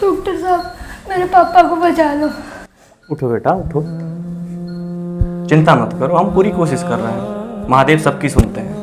Doctor साहब मेरे पापा को बचा लो। उठो बेटा उठो, चिंता मत करो, हम पूरी कोशिश कर रहे हैं। महादेव सबकी सुनते हैं।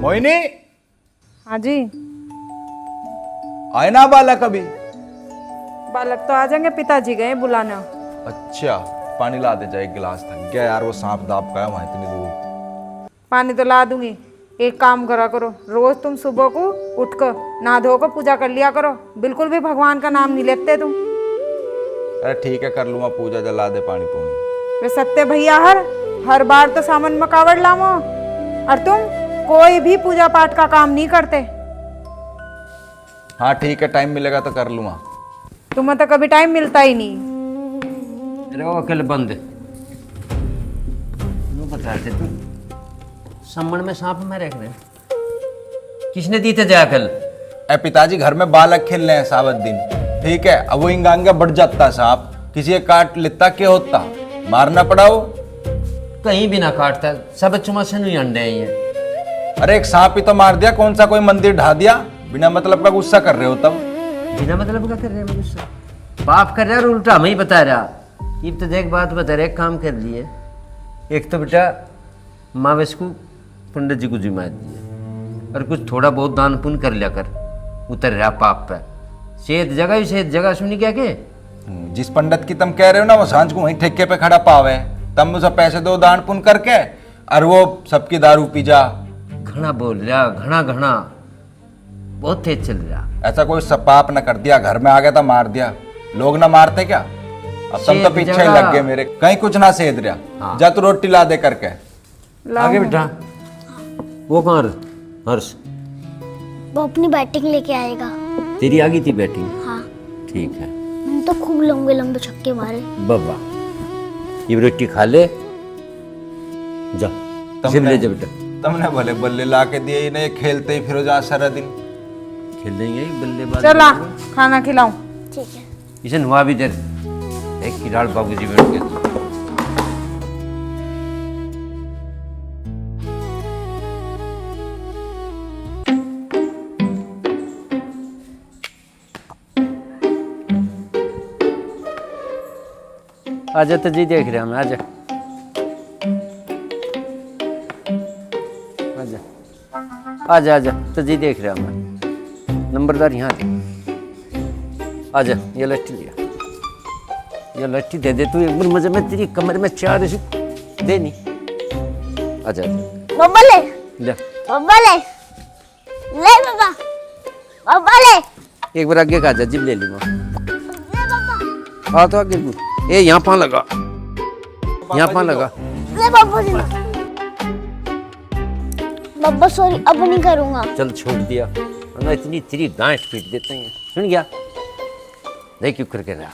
मोहिनी, हाँ जी। आए ना बालक अभी? बालक तो आ जाएंगे, पिताजी गए बुलाना। अच्छा, पानी ला दे, जाए एक गिलास। थक गया यार, वो सांप दाप का है वहां इतनी दूर। पानी तो ला दूंगी। एक काम करा करो, रोज तुम सुबह को उठकर नहा धोकर पूजा कर लिया करो। बिल्कुल भी भगवान का नाम नहीं लेते तुम। अरे ठीक है, कर लूंगा पूजा, जला दे पानी पूनी। वे सत्य भैया हर बार तो सामान में कावड़ लामो, और तुम कोई भी पूजा पाठ का काम नहीं करते। हाँ ठीक है, टाइम मिलेगा तो कर लूंगा। तुम्हें तो कभी टाइम मिलता ही नहीं। अरे वो अकेले बंद यूँ बताते तू सम्मन में सांप में रख रहे, किसने दी थे अकल? ए पिताजी, घर में बालक खेल रहे हैं सावत दिन, ठीक है। अब वो इंगांगा बढ़ जाता सांप, किसी एक काट लेता क्या होता, मारना पड़ा हो। कहीं भी ना काटता, सब चुमा से नहीं अंडे हैं ये। अरे एक सांप ही तो मार दिया, कौन सा कोई मंदिर ढा दिया? बिना मतलब का गुस्सा कर रहे हो तब। बिना मतलब का कर रहे हैं गुस्सा, पाप कर रहा है और उल्टा मैं ही बता रहा। ये तो देख बात बता रहे, एक काम कर लिए। एक तो बेटा मावेश को पंडित जी को जिम्मा दिए, और कुछ थोड़ा बहुत दान पुण्य कर लिया कर, उतर रहा पाप पे। सेहत जगह सुनी क्या के? जिस पंडित की तुम कह रहे हो ना, वो सांझ को वहीं ठेके पे खड़ा पावे, तब उसे पैसे दो दान पुण्य करके, और वो सबकी दारू पी जा। घना बोल रहा, घना घना बहुत तेज चल रहा। ऐसा कोई पाप न कर दिया, घर में आ गया था मार दिया। लोग ना मारते क्या? अब तुम तो पीछे ही लग गए मेरे, कहीं कुछ ना सेध रहा। हाँ। जा तू रोटी ला दे करके। आगे बेटा, वो कहाँ हर्ष? वो अपनी बैटिंग लेके आएगा। तेरी आ गई थी बैटिंग? हाँ। ठीक है। मैंने तो खूब लंबे लंबे छक्के मारे। बाबा ये रोटी खा ले, जा जिम ले जा बेटा। तुमने भले बल्ले ला के दिए, नहीं खेलते ही फिर जा सारा दिन। खेल लेंगे बल्लेबाज। चला खाना खिलाऊं। ठीक है। इसे नुआ भी दे, एक किराड़ बाबू जी बैठ के। आजा तो जी देख रहे हम, आजा आजा आजा आजा तो जी देख रहे हम। नंबरदार यहाँ आजा, ये लट्ठी लिया, ये लट्ठी दे दे तू एक बार मजे में, तेरी कमर में चार ऐसी दे नहीं। आजा आजा बब्बा ले, ले बब्बा ले, ले बाबा, बब्बा ले, एक बार आगे का आजा, जिम ले ली मैं। ले बाबा, हाँ तो आगे ए यहाँ पाँ लगा, यहाँ पाँ लगा। ले बाबा जी। बब्बा सॉरी, अब नहीं करूँगा। चल छोड़ दिया, वरना इतनी तेरी गांठ पीट देते हैं। सुन गया, देख क्यों करके रहा।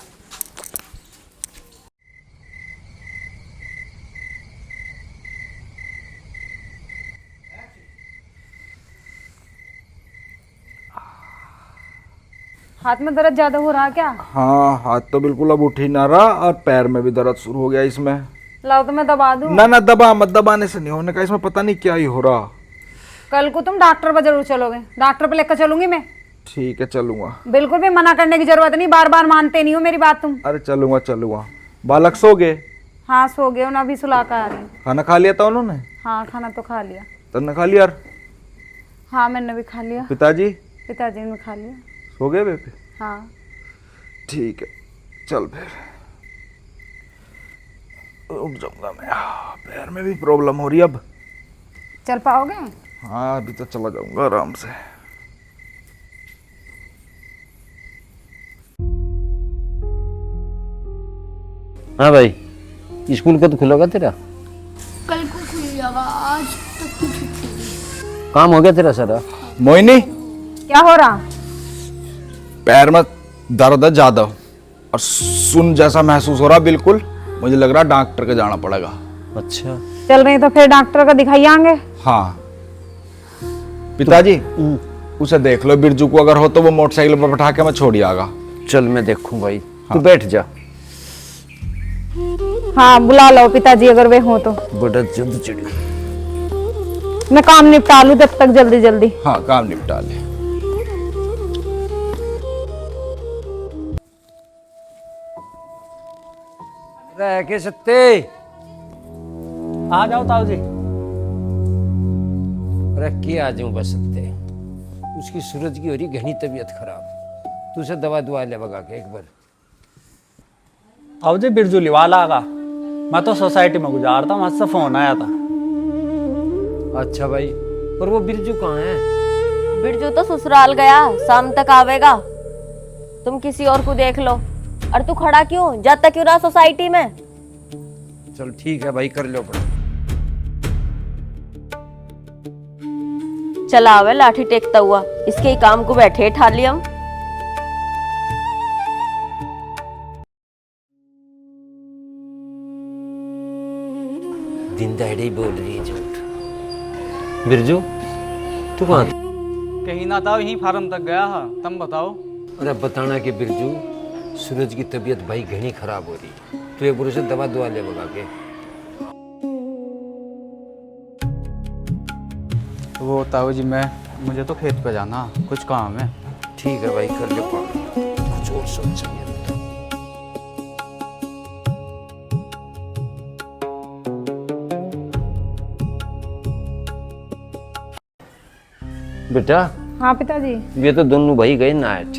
हाथ में दर्द ज्यादा हो रहा क्या? हाँ, हाथ तो बिल्कुल अब उठ ही ना रहा, और पैर में भी दर्द शुरू हो गया इसमें। लाओ तो मैं दबा दूं। ना ना दबा मत, दबाने से नहीं होने का, इसमें पता नहीं क्या ही हो रहा। कल को तुम डॉक्टर पर जरूर चलोगे, डॉक्टर पे लेकर चलूंगी मैं। ठीक है चलूंगा। बिल्कुल भी मना करने की जरूरत नहीं, बार बार मानते नहीं हो मेरी बात तुम। अरे चलूंगा चलूंगा। बालक सो गए? हाँ सो गए, उन्हें अभी सुला कर आ रही। खाना खा लिया था उन्होंने? हाँ खाना तो खा लिया। तुमने खा लिया? हाँ मैंने भी खा लिया। पिताजी? पिताजी ने खा लिया। सो गए बेबी? हाँ ठीक है, चल फिर रुक जाऊंगा मैं। पैर में भी प्रॉब्लम हो रही है अब। चल पाओगे? हाँ अभी तो चला जाऊंगा आराम से। हाँ भाई, स्कूल कब खुलेगा तेरा? कल को खुल जाएगा, आज तक की छुट्टी। काम हो गया तेरा सारा? मोहिनी, क्या हो रहा? पैर में दर्द है ज्यादा और सुन जैसा महसूस हो रहा बिल्कुल। मुझे लग रहा डॉक्टर के जाना पड़ेगा। अच्छा चल रही तो फिर डॉक्टर का दिखाई आएंगे। हाँ पिताजी, उसे देख लो, बिरजू को अगर हो तो वो मोटरसाइकिल पर बैठा के मैं छोड़ आगा। चल मैं देखूं भाई, तू बैठ जा। हाँ बुला लो पिताजी अगर वे हो तो। बड़ा जल्द चिड़ी। मैं काम निपटा लूं जब तक जल्दी जल्दी। हाँ काम निपटा ले। रह के सत्ते आ जाओ ताऊ जी। रख के आ जाऊं बस सत्ते। उसकी सूरज की हो रही घनी तबीयत खराब, तू उसे दवा दुआ ले बगा के एक बार। ताऊ जी बिरजुली वाला आगा, मैं तो सोसाइटी में गुजारता हूँ, वहां से फोन आया था। अच्छा भाई, पर वो बिरजू कहाँ है? बिरजू तो ससुराल गया, शाम तक आवेगा। तुम किसी और को देख लो। और तू खड़ा क्यों, जाता क्यों रहा सोसाइटी में? चल ठीक है भाई, कर लो पड़ा। चला आवे लाठी टेकता हुआ, इसके ही काम को बैठे ठा लिया हम। दिन दहाड़े ही बोल रही है झूठ। बिरजू तू कहाँ? कहीं ना था, यहीं फार्म तक गया हा। तुम बताओ। अरे बताना कि बिरजू, सूरज की तबीयत भाई घनी खराब हो रही, तू एक बुरे से दवा दुआ ले बगा के। वो ताऊ जी मुझे तो खेत पे जाना, कुछ काम है। ठीक है भाई, कर ले काम, कुछ और सोच चाहिए। बेटा हाँ पिताजी। ये तो दोनों भाई गए नाइट।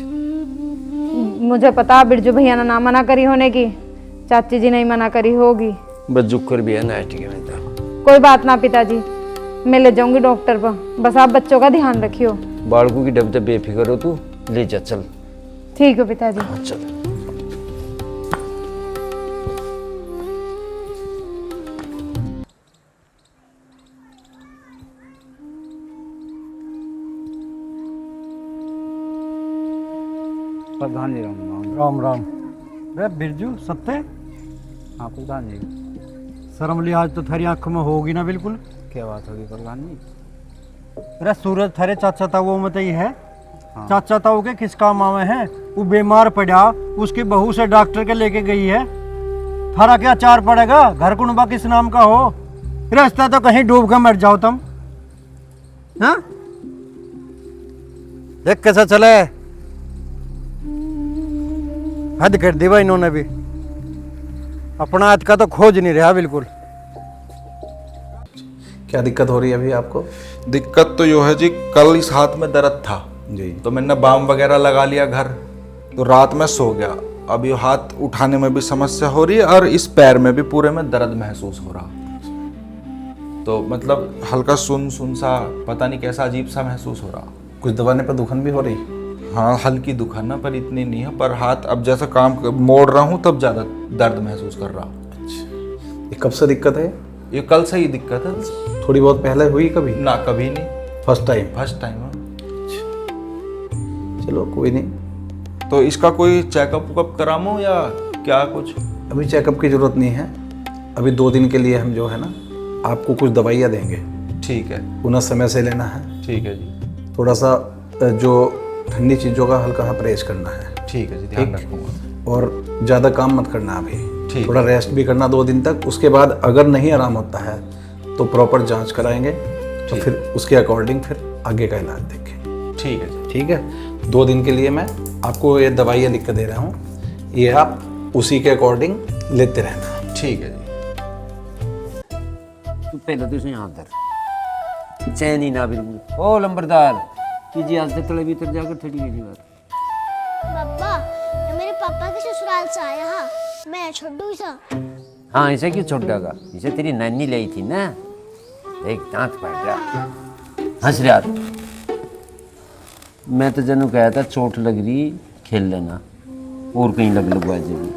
मुझे पता बिरजू भैया ने ना मना करी होने की, चाची जी नहीं मना करी होगी। बस जुक्कर भी है नाइट के में तो। कोई बात ना पिताजी, मैं ले जाऊंगी डॉक्टर पर, बस आप बच्चों का ध्यान रखियो। बालकों की डब बेफिक्र हो, तू ले जा। चल ठीक है पिताजी। हाँ चल। प्रधान जी राम। राम राम। रे बिरजू सत्ते, हाँ प्रधान जी। शर्म लिहाज तो थारी आंख में होगी ना बिल्कुल। क्या बात होगी प्रधान जी? रे सूरज थारे चाचा ताऊ में तो ही है। हाँ। चाचा ताऊ के किस काम आवे हैं? वो बीमार पड़ा, उसकी बहू से डॉक्टर के लेके गई है। थारा क्या चार पड़ेगा? घर कुनबा किस नाम का हो? रास्ता तो कहीं डूब के मर जाओ तुम। हाँ देख कैसा चले, हद कर दी भाई इन्होंने भी। अपना हाथ का तो खोज नहीं रहा बिल्कुल। क्या दिक्कत हो रही है अभी आपको? दिक्कत तो यो है जी, कल इस हाथ में दर्द था जी। तो मैंने बाम वगैरह लगा लिया घर, तो रात में सो गया। अब ये हाथ उठाने में भी समस्या हो रही है और इस पैर में भी पूरे में दर्द महसूस हो रहा। तो मतलब हल्का सुन सुन सा, पता नहीं कैसा अजीब सा महसूस हो रहा। कुछ दबाने पर दुखन भी हो रही? हाँ हल्की दुखन है, पर इतनी नहीं है। पर हाथ अब जैसा काम मोड़ रहा हूँ तब ज़्यादा दर्द महसूस कर रहा। ये कब से दिक्कत है? ये कल से ही दिक्कत है। थोड़ी बहुत पहले हुई कभी? ना कभी नहीं, फर्स्ट टाइम? फर्स्ट टाइम है। चलो कोई नहीं। तो इसका कोई चेकअप वकअप कराऊं या क्या कुछ? अभी चेकअप की ज़रूरत नहीं है। अभी 2 दिन के लिए हम जो है ना आपको कुछ दवाइयाँ देंगे। ठीक है। पुनः समय से लेना है। ठीक है जी। थोड़ा सा जो ठंडी चीज़ों का हल्का सा परहेज करना है। ठीक है जी, ध्यान रखूँगा। और ज़्यादा काम मत करना अभी। ठीक। थोड़ा रेस्ट भी करना 2 दिन तक। उसके बाद अगर नहीं आराम होता है तो प्रॉपर जांच कराएंगे, तो फिर उसके अकॉर्डिंग फिर आगे का इलाज देखें। ठीक है जी। ठीक है। 2 दिन के लिए मैं आपको ये दवाइयाँ लिख के दे रहा हूँ, ये आप उसी के अकॉर्डिंग लेते रहना। ठीक है जी। तू पहले तो यहाँ धर, चैन ही ना बिल्कुल। ओ लंबरदार, जी आज तक तले भीतर जाकर थड़ी गई बात। पापा, ये मेरे पापा के ससुराल से आया हा, मैं छोड़ू इसा। हाँ इसे क्यों छोड़ देगा? इसे तेरी नानी लाई थी ना, एक दांत पड़ रहा, हंस रहा। मैं तो जनू कहा था चोट लग रही खेल लेना, और कहीं लगवा जाएगी।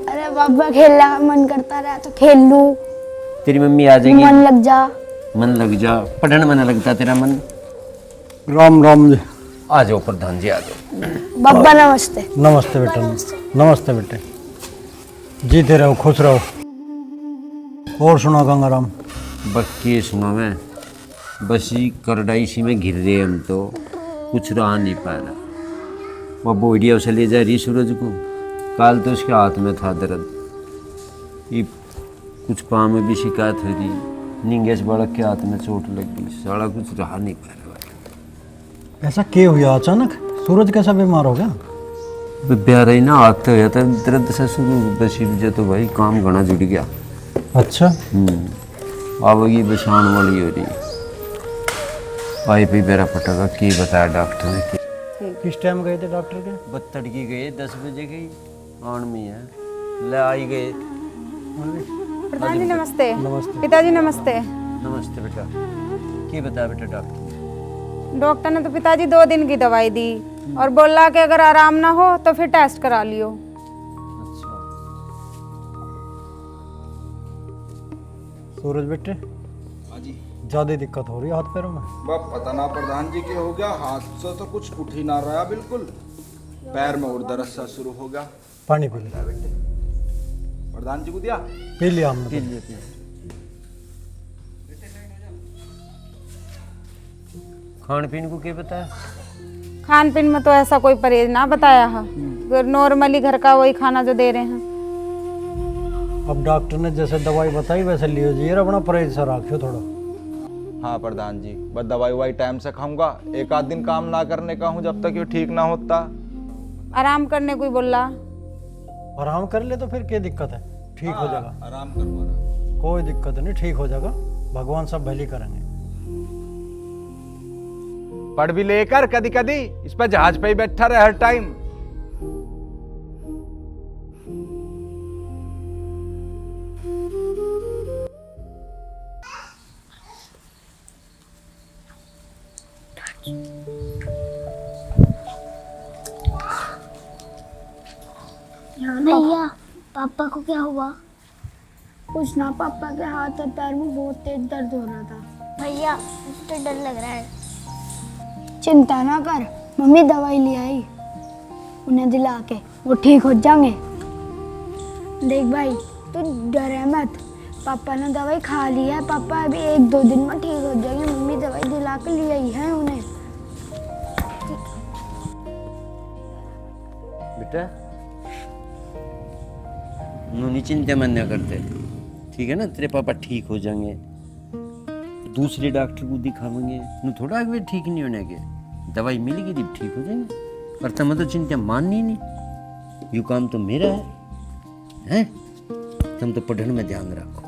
अरे पापा खेलने का मन करता रहा तो खेल लूं। तेरी मम्मी आ जाएगी। मन लग जा। मन लग जा, पढ़ने में न लगता तेरा मन। राम राम जी। आ जाओ प्रधान जी, आ जाओ। बाबा नमस्ते। नमस्ते बेटा। नमस्ते बेटे। जीते रहो, खुश रहो। और सुनो गंगाराम। बक्की सुनो मैं बसी करडाई सी में घिर रहे हम तो कुछ रहा नहीं पा रहा। वो बोडिया उसे ले जा रही सूरज को। काल तो उसके हाथ में था दर्द, ये कुछ पाँव में भी शिकायत हो रही। निंगेश बालक के हाथ में चोट लग गई, सारा कुछ रहा नहीं पा रहा। ऐसा क्या हुआ अचानक? सूरज कैसा बीमार हो गया? प्यार ही ना हाथ हो जाता दर्द से शुरू बसी वजह तो भाई काम घना जुड़ गया। अच्छा। अब ये बशान वाली हो रही। भाई भी मेरा पटाखा की बताया डॉक्टर ने कि किस टाइम गए थे डॉक्टर के? बत्तड़ की गए 10 बजे गई आन में है ले आई गए। प्रधान जी नमस्ते। नमस्ते। पिताजी नमस्ते। नमस्ते बेटा, की बताया बेटा डॉक्टर? डॉक्टर ने तो पिताजी 2 दिन की दवाई दी और बोला कि अगर आराम ना हो तो फिर टेस्ट करा लियो। अच्छा सूरज बेटे, ज्यादा दिक्कत हो रही है हाथ पैरों में? बाप पता ना प्रधान जी के हो गया, हाथ से तो कुछ उठ ही ना रहा बिल्कुल, पैर में और दर्द सा शुरू हो गया। पानी पी लिया प्रधान जी को दिया? पी लिया हमने। पी लिए। खान पीन को क्या बताया? खान पीन में तो ऐसा कोई परहेज ना बताया है, नॉर्मली घर का वही खाना जो दे रहे हैं। अब डॉक्टर ने जैसे दवाई बताई वैसे लियो जी, अपना परहेज सा रखियो थोड़ा। हाँ प्रधान जी, बस दवाई ववाई टाइम से खाऊंगा, एक आध दिन काम ना करने का हूँ जब तक ये ठीक ना होता। आराम करने को ही बोला। आराम कर ले तो फिर क्या दिक्कत है? ठीक हो जाएगा। आराम करूँगा। कोई दिक्कत नहीं, ठीक हो जाएगा। भगवान सब भली करेंगे। पढ़ भी लेकर कदी कदी इस पर जहाज पे ही बैठा रहे हर टाइम। भैया पापा को क्या हुआ? कुछ ना, पापा के हाथ और पैर में बहुत तेज दर्द हो रहा था। भैया मुझे तो डर लग रहा है। चिंता ना कर, मम्मी दवाई ले आई, उन्हें दिला के वो ठीक हो जाएंगे। देख भाई तू डरे मत, पापा ने दवाई खा ली है, पापा अभी 1-2 दिन में ठीक हो जाएंगे। मम्मी दवाई दिला के ले आई है उन्हें। बेटा नूनी चिंता मन न करते, ठीक है ना? तेरे पापा ठीक हो जाएंगे, दूसरे डॉक्टर को दिखावेंगे। नू थोड़ा आगे ठीक नहीं होने के, दवाई मिलेगी जब ठीक हो जाएंगे। और तुम तो चिंता माननी नहीं, यू काम तो मेरा है? तुम तो पढ़ने में ध्यान रखो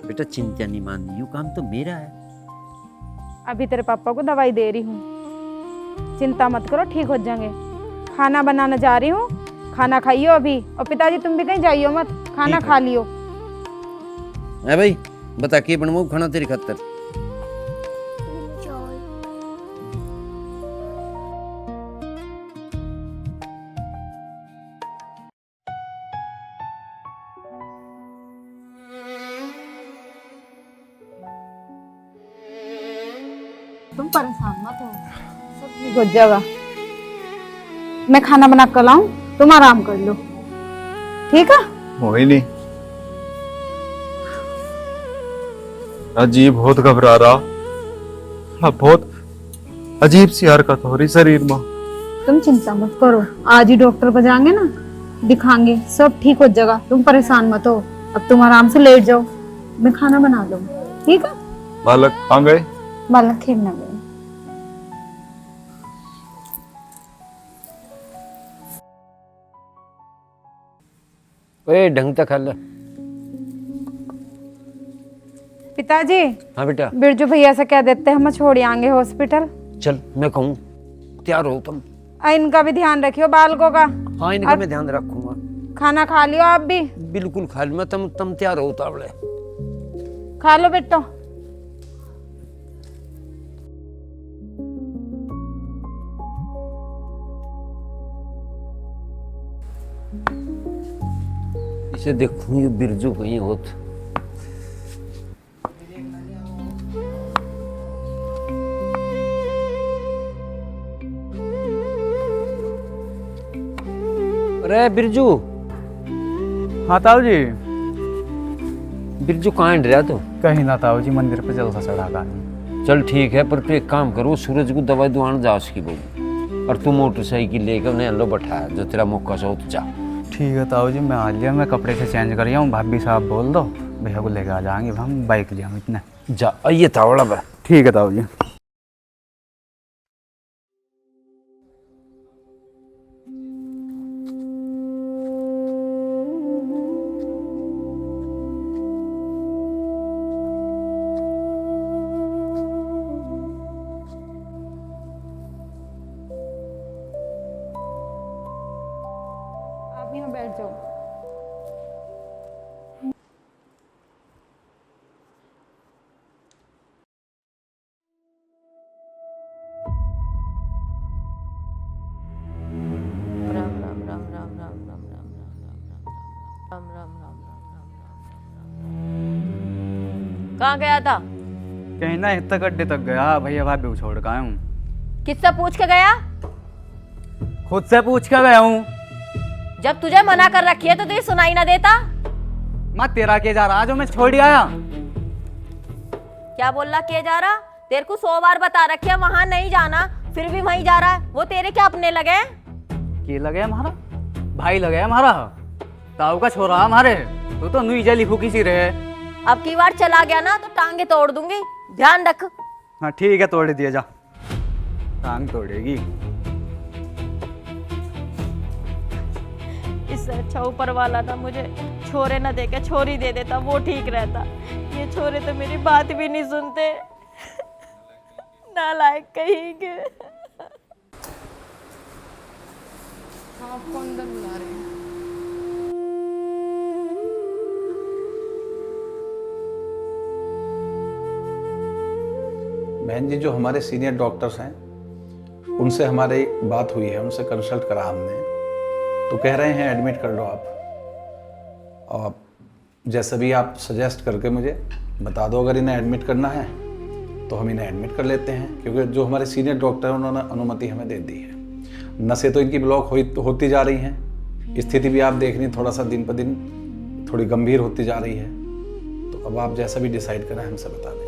बेटा, चिंता नहीं माननी, यू काम तो मेरा है। अभी तेरे पापा को दवाई दे रही हूँ, चिंता मत करो, ठीक हो जाएंगे। खाना बनाने जा रही हूँ, खाना खाइयो अभी। और पिताजी तुम भी कहीं जाइयो मत, खाना खा लियो। है भाई, बता के बनवाऊं खाना तेरी खातर? तुम परेशान मत हो, सब ठीक हो जाएगा। मैं खाना बना कर लाऊं, तुम आराम कर लो, ठीक है? मोहिनी अजीब, बहुत घबरा रहा। हाँ, बहुत अजीब सी हरकत हो रही शरीर में। तुम चिंता मत करो, आज ही डॉक्टर को जाएंगे ना, दिखाएंगे, सब ठीक हो जाएगा। तुम परेशान मत हो, अब तुम आराम से लेट जाओ, मैं खाना बना लूँ, ठीक है? बालक कहाँ गए? बालक खेलने गए। ओए ढंग तक खा ले। पिताजी, हाँ बेटा। बिरजू भैया से कह देते हैं हम छोड़ आएंगे हॉस्पिटल। चल मैं कहूँ, तैयार हो तुम। इनका भी ध्यान रखियो, बालकों का। हाँ इनका मैं ध्यान रखूंगा। खाना खा लियो आप भी। बिल्कुल खा लूँ मैं, तुम तैयार हो उतावले। खा लो बेटो। इसे देखूं, ये बिरजू कहीं होत। अरे बिरजू, हाँ ताऊ जी। बिरजू कहाँ रहा तो? कहीं ना ताऊ जी, मंदिर पे जलसा चढ़ा का। चल ठीक है, पर तू एक काम करो, सूरज को दवाई दुआन जा उसकी बहू, और तू मोटरसाइकिल लेकर उन्हें लो बैठाया, जो तेरा मौका हो तो जा। ठीक है ताऊ जी, मैं आ लिया, मैं कपड़े से चेंज कर आऊँ, भाभी साहब बोल दो भैया को लेकर आ जाएंगे, हम बाइक लिया इतना। जा आइए तावड़ा बा। ठीक है ताऊ जी। आप यहाँ बैठ जाओ। राम राम राम राम राम राम राम राम राम राम राम राम। कहाँ गया था? कहीं ना इतना गड्ढे तक गया, भैया भाभी को छोड़ कर आया हूँ। किससे पूछ के गया? खुद से पूछ कर गया हूँ। जब तुझे मना कर रखी है तो तुझे सुनाई ना देता? मैं तेरा के जा रहा जो मैं छोड़ आया। क्या बोल रहा किए जा रहा? तेरे को 100 बार बता रखे वहां नहीं जाना, फिर भी वहीं जा रहा है। वो तेरे क्या अपने लगे? के लगे हमारा भाई लगे हमारा, ताऊ का छोरा हमारे। तो नुई जली फूकी सी रहे। अब की बार चला गया ना तो टांगे तोड़ दूंगी, ध्यान रख। हाँ ठीक है, तोड़ दिया जा, टांग तोड़ेगी। इससे अच्छा ऊपर वाला ना मुझे छोरे न देके छोरी दे देता, वो ठीक रहता। ये छोरे तो मेरी बात भी नहीं सुनते, नालायक कहीं के। आपको अंदर बुला रहे हैं। बहन जी, जो हमारे सीनियर डॉक्टर्स हैं उनसे हमारी बात हुई है, उनसे कंसल्ट करा हमने, तो कह रहे हैं एडमिट कर लो आप। और जैसा भी आप सजेस्ट करके मुझे बता दो, अगर इन्हें एडमिट करना है तो हम इन्हें एडमिट कर लेते हैं, क्योंकि जो हमारे सीनियर डॉक्टर हैं उन्होंने अनुमति हमें दे दी है। नसें तो इनकी ब्लॉक होती जा रही हैं, स्थिति भी आप देख रही हैं, थोड़ा सा दिन पर दिन थोड़ी गंभीर होती जा रही है। तो अब आप जैसा भी डिसाइड करें हमसे बता दें।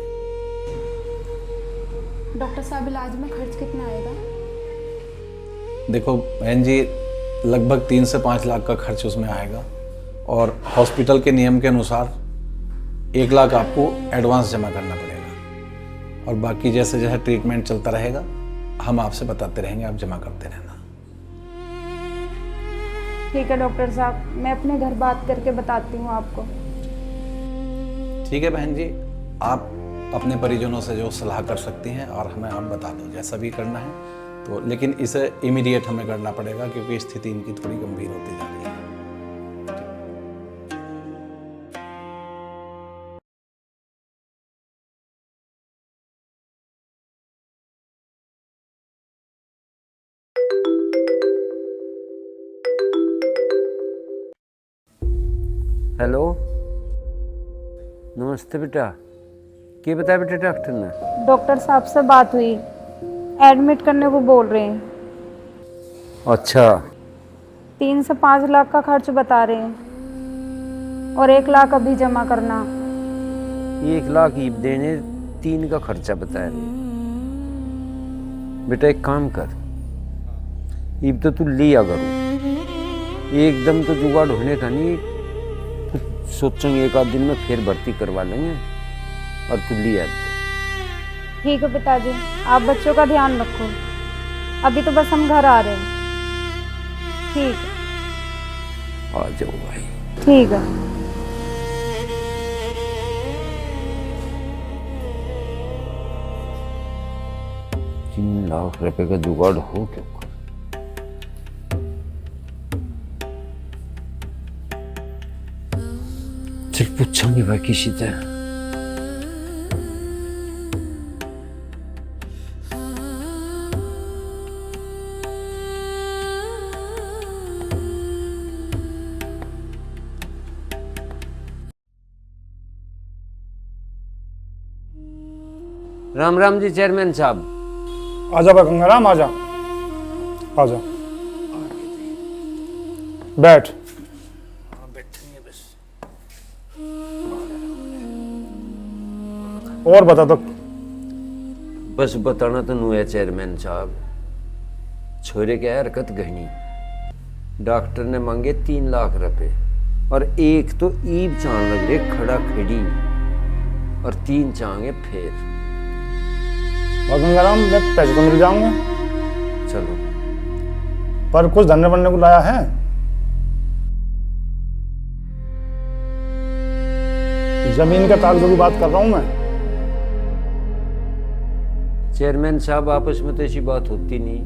डॉक्टर साहब, इलाज में खर्च कितना आएगा? देखो बहन जी, लगभग 3 से 5 लाख का खर्च उसमें आएगा, और हॉस्पिटल के नियम के अनुसार 1 लाख आपको एडवांस जमा करना पड़ेगा, और बाकी जैसे जैसे ट्रीटमेंट चलता रहेगा हम आपसे बताते रहेंगे, आप जमा करते रहना। ठीक है डॉक्टर साहब, मैं अपने घर बात करके बताती हूँ आपको। ठीक है बहन जी, आप अपने परिजनों से जो सलाह कर सकती हैं और हमें आप बता दो जैसा भी करना है तो, लेकिन इसे इमीडिएट हमें करना पड़ेगा क्योंकि स्थिति इनकी थोड़ी गंभीर होती जा रही है। हेलो, नमस्ते बेटा। क्या बताया बेटा डॉक्टर ने? डॉक्टर साहब से बात हुई, एडमिट करने को बोल रहे हैं। अच्छा, 3 से 5 लाख का खर्च बता रहे हैं, और 1 लाख अभी जमा करना। 1 लाख ईब देने, 3 का खर्चा बता रहे। बेटा एक काम कर, ईब तो तू लिया करो, एकदम तो जुगाड़ होने का नहीं, सोचेंगे 1 आध दिन में फिर भर्ती करवा लेंगे, और तू लिया। ठीक है पिताजी, आप बच्चों का ध्यान रखो, अभी तो बस हम घर आ रहे हैं। ठीक है, आ जाओ भाई। ठीक है। 3 लाख रुपए का जुगाड़ हो क्या? चल पूछेंगे भाई किसी तरह। राम राम जी चेयरमैन साहब। आजा गंगाराम, आजा आजा। बैठ। और बता तो। बस बताना तो नु है चेयरमैन साहब, छोरे क्या हरकत घनी। डॉक्टर ने मांगे 3 लाख रुपए और एक तो ईब चांद लग रहे खड़ा खड़ी और 3 चांगे फेर। और गंगाराम मैं पैसे तो मिल जाऊंगे। चलो पर कुछ धरने बनने को लाया है? जमीन के कागजों की बात कर रहा हूं मैं। चेयरमैन साहब आपस में तो ऐसी बात होती नहीं,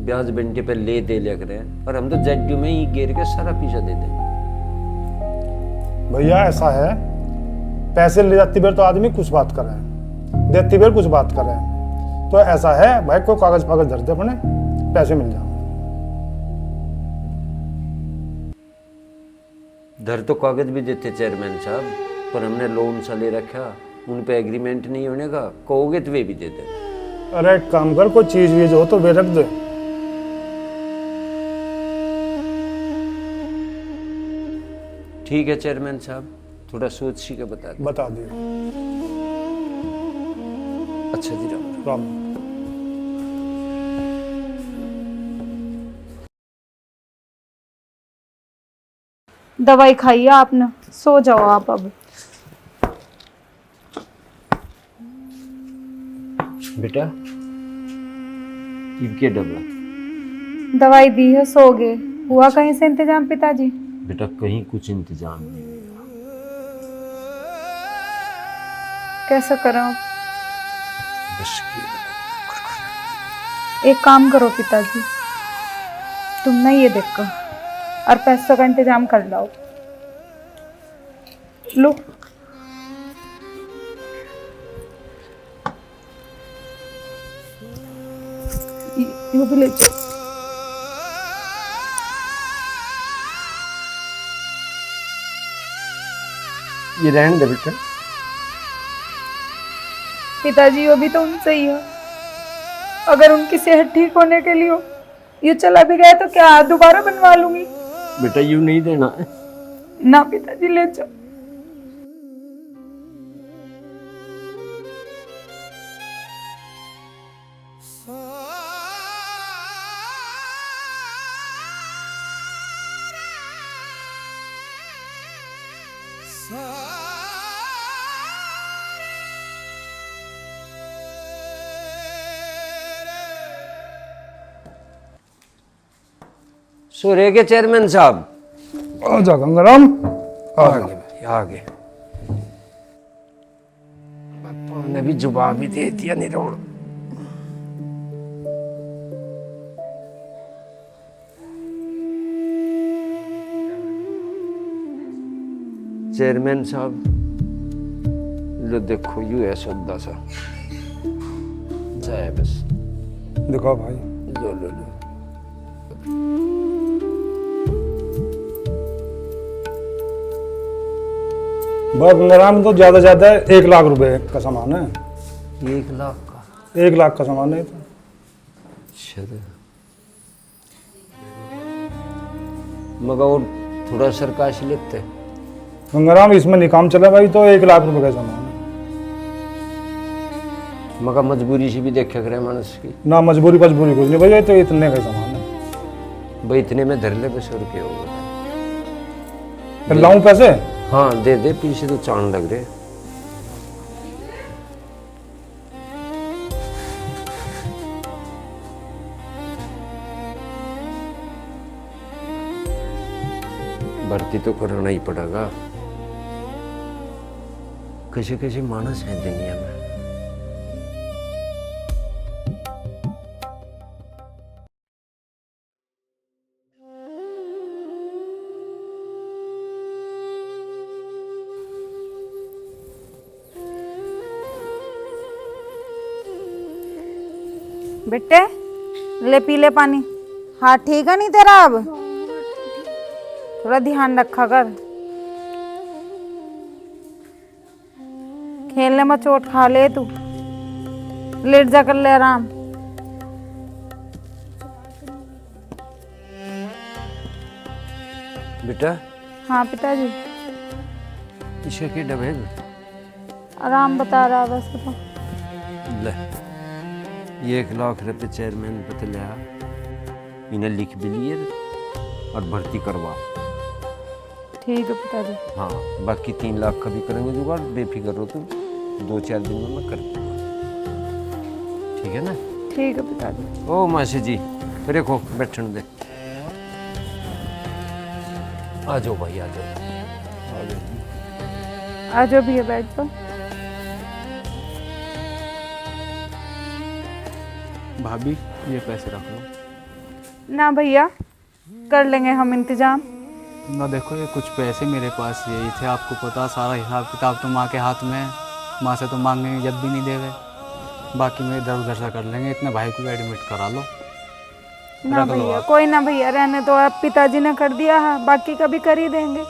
ब्याज बंटे पर ले दे लग रहे हैं और हम तो जड्डू में ही गिर के सारा पीछा दे दें। भैया ऐसा है, पैसे ले जाती बेर तो आदमी कुछ बात कर रहे हैं, देती बेर कुछ बात कर रहे हैं। तो ऐसा है भाई, को कागज पागज धर दे अपने, पैसे मिल जाओ। धर तो कागज भी देते चेयरमैन साहब, पर हमने लोन सा ले रखा, उन पे एग्रीमेंट नहीं होने का, कहोगे तो वे भी दे दे। अरे एक काम कर, कोई चीज वीज हो तो वे रख दे। ठीक है चेयरमैन साहब, थोड़ा सोच सी के बता दिए। अच्छा जी राम। दवाई खाइए आपने, सो जाओ आप अब। बेटा इनके डबला दवाई दी है, सो गए। हुआ कहीं से इंतजाम पिताजी? बेटा कहीं कुछ इंतजाम नहीं हुआ। कैसे करो? बस एक काम करो पिताजी, तुम ना ये देखो और पैसों का इंतजाम कर लाओ। लो ये भी ले जाओ। ये रहने दे बेटा। पिताजी वो भी तो उनसे ही है, अगर उनकी सेहत ठीक होने के लिए ये चला भी गया तो क्या दोबारा बनवा लूंगी? बेटा यूं नहीं देना है ना पिताजी, ले जाओ। सो रहे के चेयरमैन साहब। आजा गंगाराम, आगे भाई आगे। पापा ने भी जवाब भी दे दिया निरोड़। चेयरमैन साहब लो देखो यू है सौदा सा जाए बस। दिखाओ भाई। लो लो लो। बस गंगाराम तो ज्यादा ज्यादा 1 लाख रुपए का सामान है। 1 लाख का? 1 लाख का सामान है तो। मगर और थोड़ा सरकाश लेते। गंगाराम इसमें नहीं काम चला भाई, तो 1 लाख रुपए का सामान है। मगर मजबूरी से भी देखे करे मानस की ना, मजबूरी कुछ नहीं भैया, तो इतने का सामान है भाई। इतने में धर ले बस, और क्या होगा। फिर लाऊं पैसे? हाँ दे दे, पीछे तो चांद लग रहे। भर्ती तो कराना ही पड़ेगा, कैसे कैसे मानस है दुनिया में। बेटे ले पी ले पानी। हाँ ठीक है नहीं तेरा अब? थोड़ा ध्यान रखा कर, खेलने में चोट खा ले तू। लेट जा कर ले आराम। बेटा हाँ पिताजी। इसका क्या डब है? आराम बता रहा बस तो। ले 1 लाख रुपए चेयरमैन पता लिया, इन्हें लिख भी लिए और भर्ती करवा। ठीक है पिताजी। हाँ बाकी 3 लाख का भी करेंगे जुगाड़, बेफिक्र रहो तुम, 2-4 दिन में मैं कर दूंगा, ठीक है ना? ठीक है पिताजी। ओ मासी जी देखो बैठने दे। आ जाओ भाई आ जाओ, आ जाओ। आ जाओ भैया बैठ पर। भाभी ये पैसे रख लो। ना भैया कर लेंगे हम इंतजाम। ना देखो ये कुछ पैसे मेरे पास यही थे, आपको पता सारा हिसाब किताब तो माँ के हाथ में है, माँ से तो मांगेंगे जब भी नहीं देवे, बाकी मैं इधर उधर से कर लेंगे। इतने भाई को एडमिट करा लो। ना भैया कोई ना भैया रहने तो, आप पिताजी ने कर दिया है, बाकी कभी कर ही देंगे।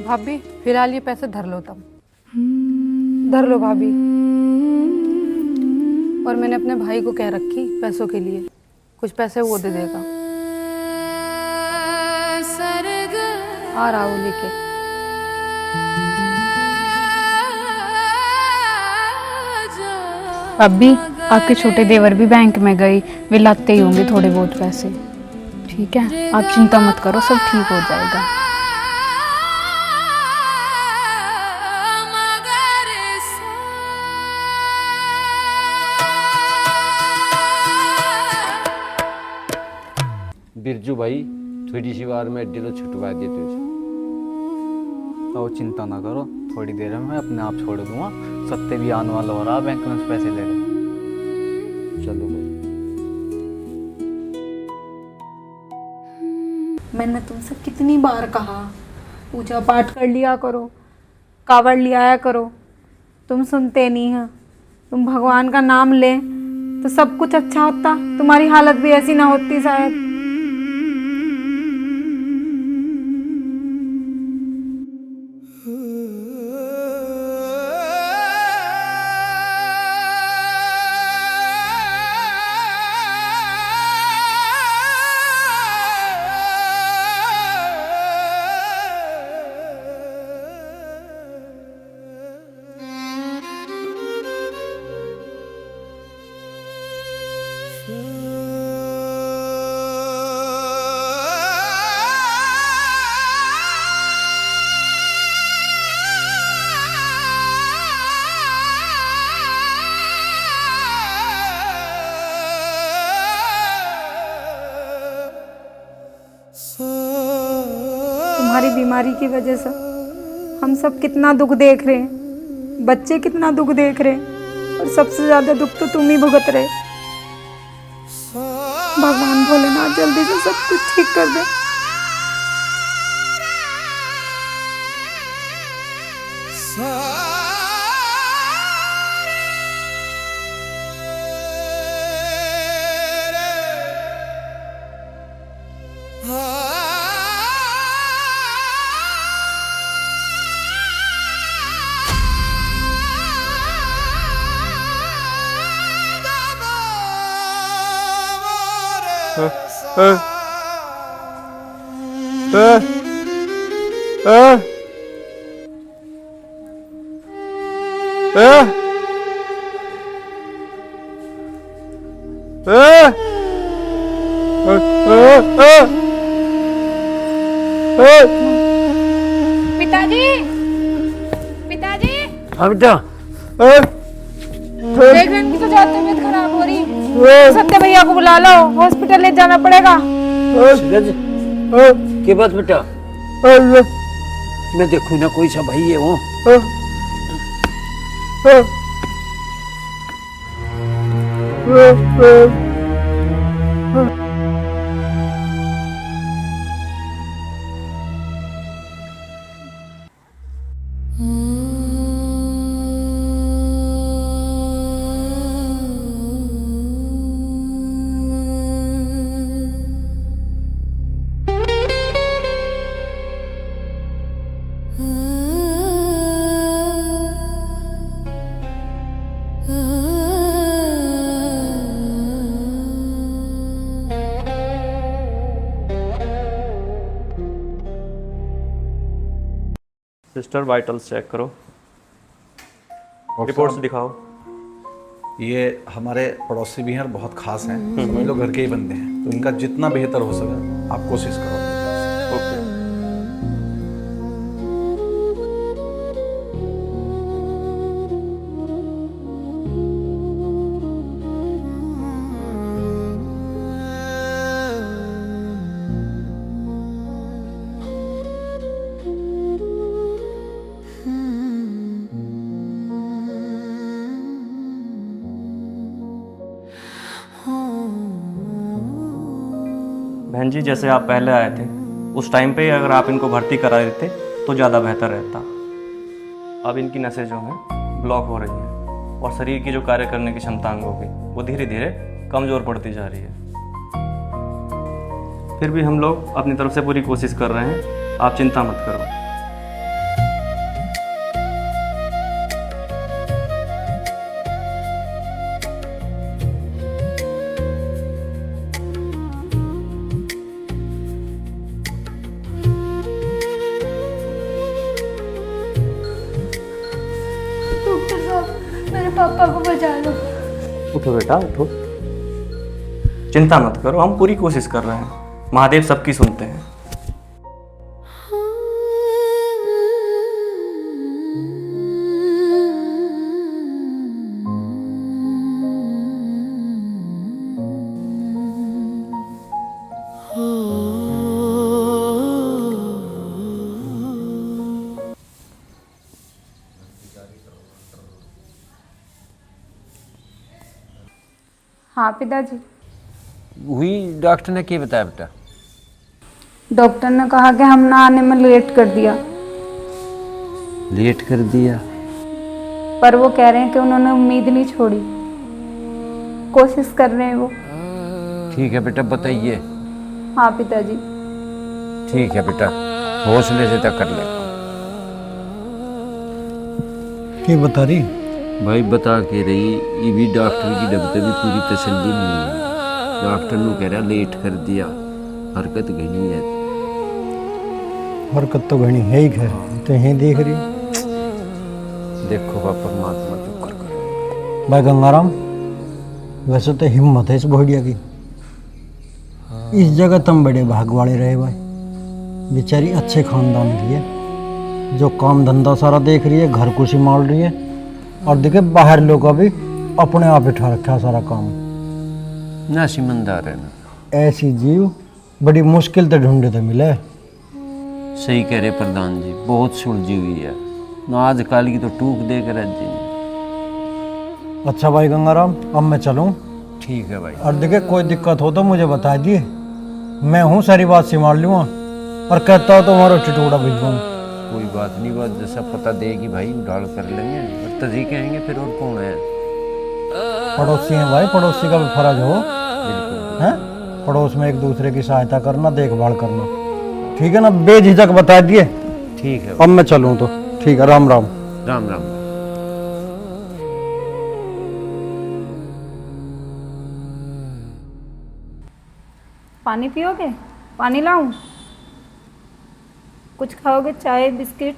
भाभी फिलहाल ये पैसे धर लो, तब धर लो भाभी। और मैंने अपने भाई को कह रखी पैसों के लिए, कुछ पैसे वो दे देगा। आ रहा वो लेके। अभी आपके छोटे देवर भी बैंक में गए, वे लाते ही होंगे थोड़े बहुत पैसे। ठीक है आप चिंता मत करो, सब ठीक हो जाएगा। बिरजू भाई थोड़ी सी बार में अड्डी तो छुटवा दिए तुझे। तो चिंता ना करो, थोड़ी देर में मैं अपने आप छोड़ दूंगा। सत्ते भी आने वाला हो रहा, बैंक में से पैसे ले ले। चलो भाई। मैंने तुमसे कितनी बार कहा पूजा पाठ कर लिया करो, कावड़ ले आया करो, तुम सुनते नहीं हो। तुम भगवान का नाम ले तो सब कुछ अच्छा होता, तुम्हारी हालत भी ऐसी ना होती शायद। तुम्हारी बीमारी की वजह से हम सब कितना दुख देख रहे हैं, बच्चे कितना दुख देख रहे हैं, और सबसे ज्यादा दुख तो तुम ही भुगत रहे। भगवान भोलेनाथ जल्दी से सब कुछ ठीक कर दे। पिताजी, पिताजी हाँ बेटा। देख रहे इनकी तो ज्यादा तबीयत खराब हो रही, सत्य भैया को बुला लो, हॉस्पिटल ले जाना पड़ेगा। सूरज के बात बेटा, मैं देखूं ना कोई सा भाई है वो। सिस्टर वाइटल्स चेक करो, डॉक्टर रिपोर्ट्स साहब, दिखाओ। ये हमारे पड़ोसी भी हैं और बहुत खास हैं, समझ लो घर के ही बंदे हैं, तो इनका जितना बेहतर हो सके आप कोशिश करो अपनी तरफ से। ओके। बहन जी, जैसे आप पहले आए थे उस टाइम पे अगर आप इनको भर्ती करा देते तो ज़्यादा बेहतर रहता। अब इनकी नसें जो हैं ब्लॉक हो रही हैं और शरीर की जो कार्य करने की क्षमता अंगों की वो धीरे धीरे कमज़ोर पड़ती जा रही है। फिर भी हम लोग अपनी तरफ से पूरी कोशिश कर रहे हैं, आप चिंता मत करो। डॉक्टर साहब मेरे पापा को बचा लो। उठो बेटा उठो, चिंता मत करो, हम पूरी कोशिश कर रहे हैं, महादेव सबकी सुनते हैं। हाँ पिताजी। वही डॉक्टर ने क्या बताया बेटा? डॉक्टर ने कहा कि हम ना आने में लेट कर दिया, लेट कर दिया? पर वो कह रहे हैं कि उन्होंने उम्मीद नहीं छोड़ी, कोशिश कर रहे हैं वो। ठीक है बेटा, बताइए। हाँ पिताजी। ठीक है बेटा, हौसले से तक कर ले। क्या बता रही? भाई बता के रही, ये भी डॉक्टर की डबते भी पूरी तसल्ली नहीं है। डॉक्टर ने कह रहा लेट कर दिया, हरकत घनी है। हरकत तो घनी है ही, घर तो यहीं देख रही। देखो बाबा, परमात्मा शुक्र करो। भाई गंगाराम, वैसे तो हिम्मत है इस बुढ़िया की, इस जगह तुम बड़े भाग वाले रहे भाई। बेचारी अच्छे खानदान की है, जो काम धंधा सारा देख रही है, घर को संभाल रही है, और देखे बाहर लोग अभी अपने आप उठा रखा है सारा काम। ना सिमंदार है ना, ऐसी जीव बड़ी मुश्किल से ढूंढे तो मिले। सही कह रहे प्रधान जी, बहुत सुलझी हुई है ना, आजकल की तो टूक दे कर जी। अच्छा भाई गंगाराम, अब मैं चलूँ? ठीक है भाई। और देखे कोई दिक्कत हो तो मुझे बता दिए, मैं हूँ सारी बात संभाल लूँगा, और कहता हो तो हमारा टुकड़ा भिजवाऊँ। कोई बात नहीं, बात जैसा पता देगी भाई उड़ाल कर लेंगे, और तजी कहेंगे फिर और कौन है। पड़ोसी हैं भाई, पड़ोसी का भी फर्ज हो है, पड़ोस में एक दूसरे की सहायता करना, देखभाल करना। ठीक है ना, बेझिझक बता दिए। ठीक है, अब मैं चलूँ तो ठीक है, राम राम। राम राम। पानी पियोगे? पानी लाऊं? कुछ खाओगे? चाय बिस्किट?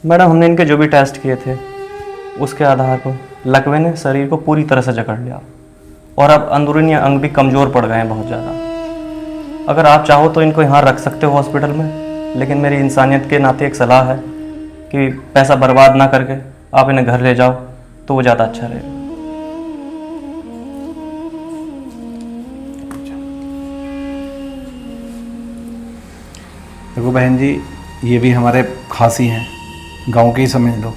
मैडम हमने इनके जो भी टेस्ट किए थे उसके आधार पर लकवे ने शरीर को पूरी तरह से जकड़ लिया और अब अंदरूनी अंग भी कमज़ोर पड़ गए हैं बहुत ज़्यादा। अगर आप चाहो तो इनको यहाँ रख सकते हो हॉस्पिटल में, लेकिन मेरी इंसानियत के नाते एक सलाह है कि पैसा बर्बाद ना करके आप इन्हें घर ले जाओ तो वो ज़्यादा अच्छा रहेगा। देखो बहन जी, ये भी हमारे खास ही हैं, गांव के ही समझ लो।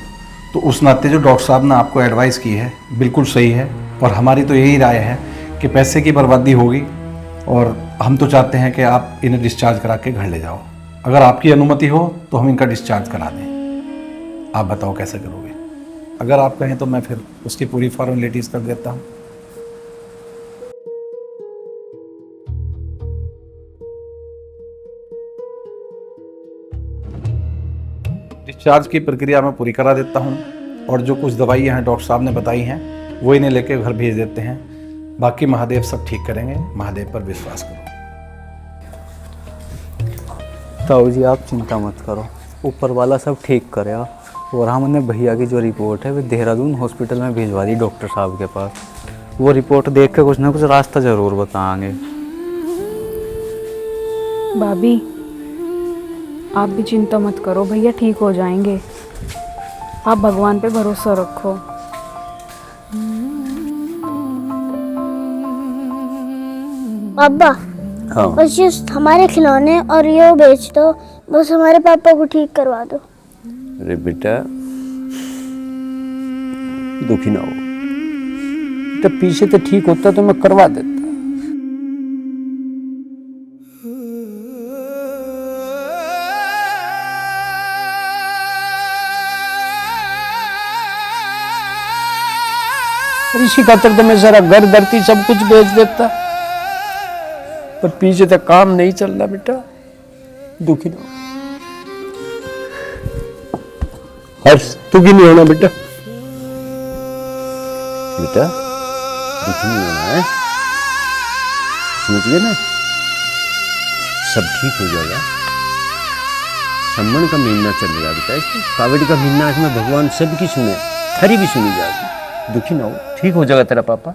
तो उस नाते जो डॉक्टर साहब ने आपको एडवाइस की है बिल्कुल सही है, और हमारी तो यही राय है कि पैसे की बर्बादी होगी और हम तो चाहते हैं कि आप इन्हें डिस्चार्ज करा के घर ले जाओ। अगर आपकी अनुमति हो तो हम इनका डिस्चार्ज करा दें। आप बताओ कैसे करोगे? अगर आप कहें तो मैं फिर उसकी पूरी फॉर्मेलिटीज़ कर देता हूँ। डिस्चार्ज की प्रक्रिया मैं पूरी करा देता हूँ, और जो कुछ दवाइयाँ हैं डॉक्टर साहब ने बताई हैं वो इन्हें लेके घर भेज देते हैं। बाकी महादेव सब ठीक करेंगे, महादेव पर विश्वास करो। ताऊ जी आप चिंता मत करो, ऊपर वाला सब ठीक करेगा। और हमने भैया की जो रिपोर्ट है वो देहरादून हॉस्पिटल में भिजवा दी डॉक्टर साहब के पास। वो रिपोर्ट देख के कुछ ना कुछ रास्ता ज़रूर बताएंगे। भाभी आप भी चिंता मत करो, भैया ठीक हो जाएंगे। आप भगवान पे भरोसा रखो। पापा हाँ बस just हमारे खिलौने और ये बेच दो, बस हमारे पापा को ठीक करवा दो। अरे बेटा दुखी ना हो, तो पीछे तो ठीक होता तो मैं करवा देता। इसी खातर तो मैं जरा घर धरती सब कुछ बेच देता, पर पीछे तक काम नहीं चल रहा। बेटा दुखी ना हो। हर्ष दुखी नहीं होना बेटा, बेटा दुखी नहीं होना है, समझ गए ना? सब ठीक हो जाएगा। सम्मन का महीना चल रहा बेटा, इसमें कावड़ी का महीना, इसमें भगवान सबकी सुने, थरी भी सुनी जाएगी। दुखी ना हो, ठीक हो जाएगा तेरा पापा।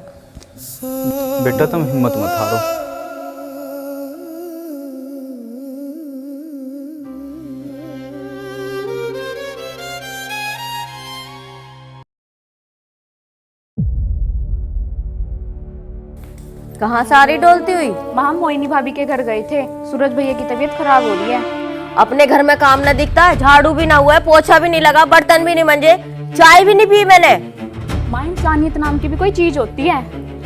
बेटा तुम हिम्मत मत हारो। कहाँ से आ रही डोलती हुई? माँ हम मोइनी भाभी के घर गए थे, सूरज भैया की तबीयत खराब हो रही है। अपने घर में काम न दिखता है, झाड़ू भी ना हुआ है, पोछा भी नहीं लगा, बर्तन भी नहीं मंजे, चाय भी नहीं पी मैंने। माँ इंसानियत नाम की भी कोई चीज होती है।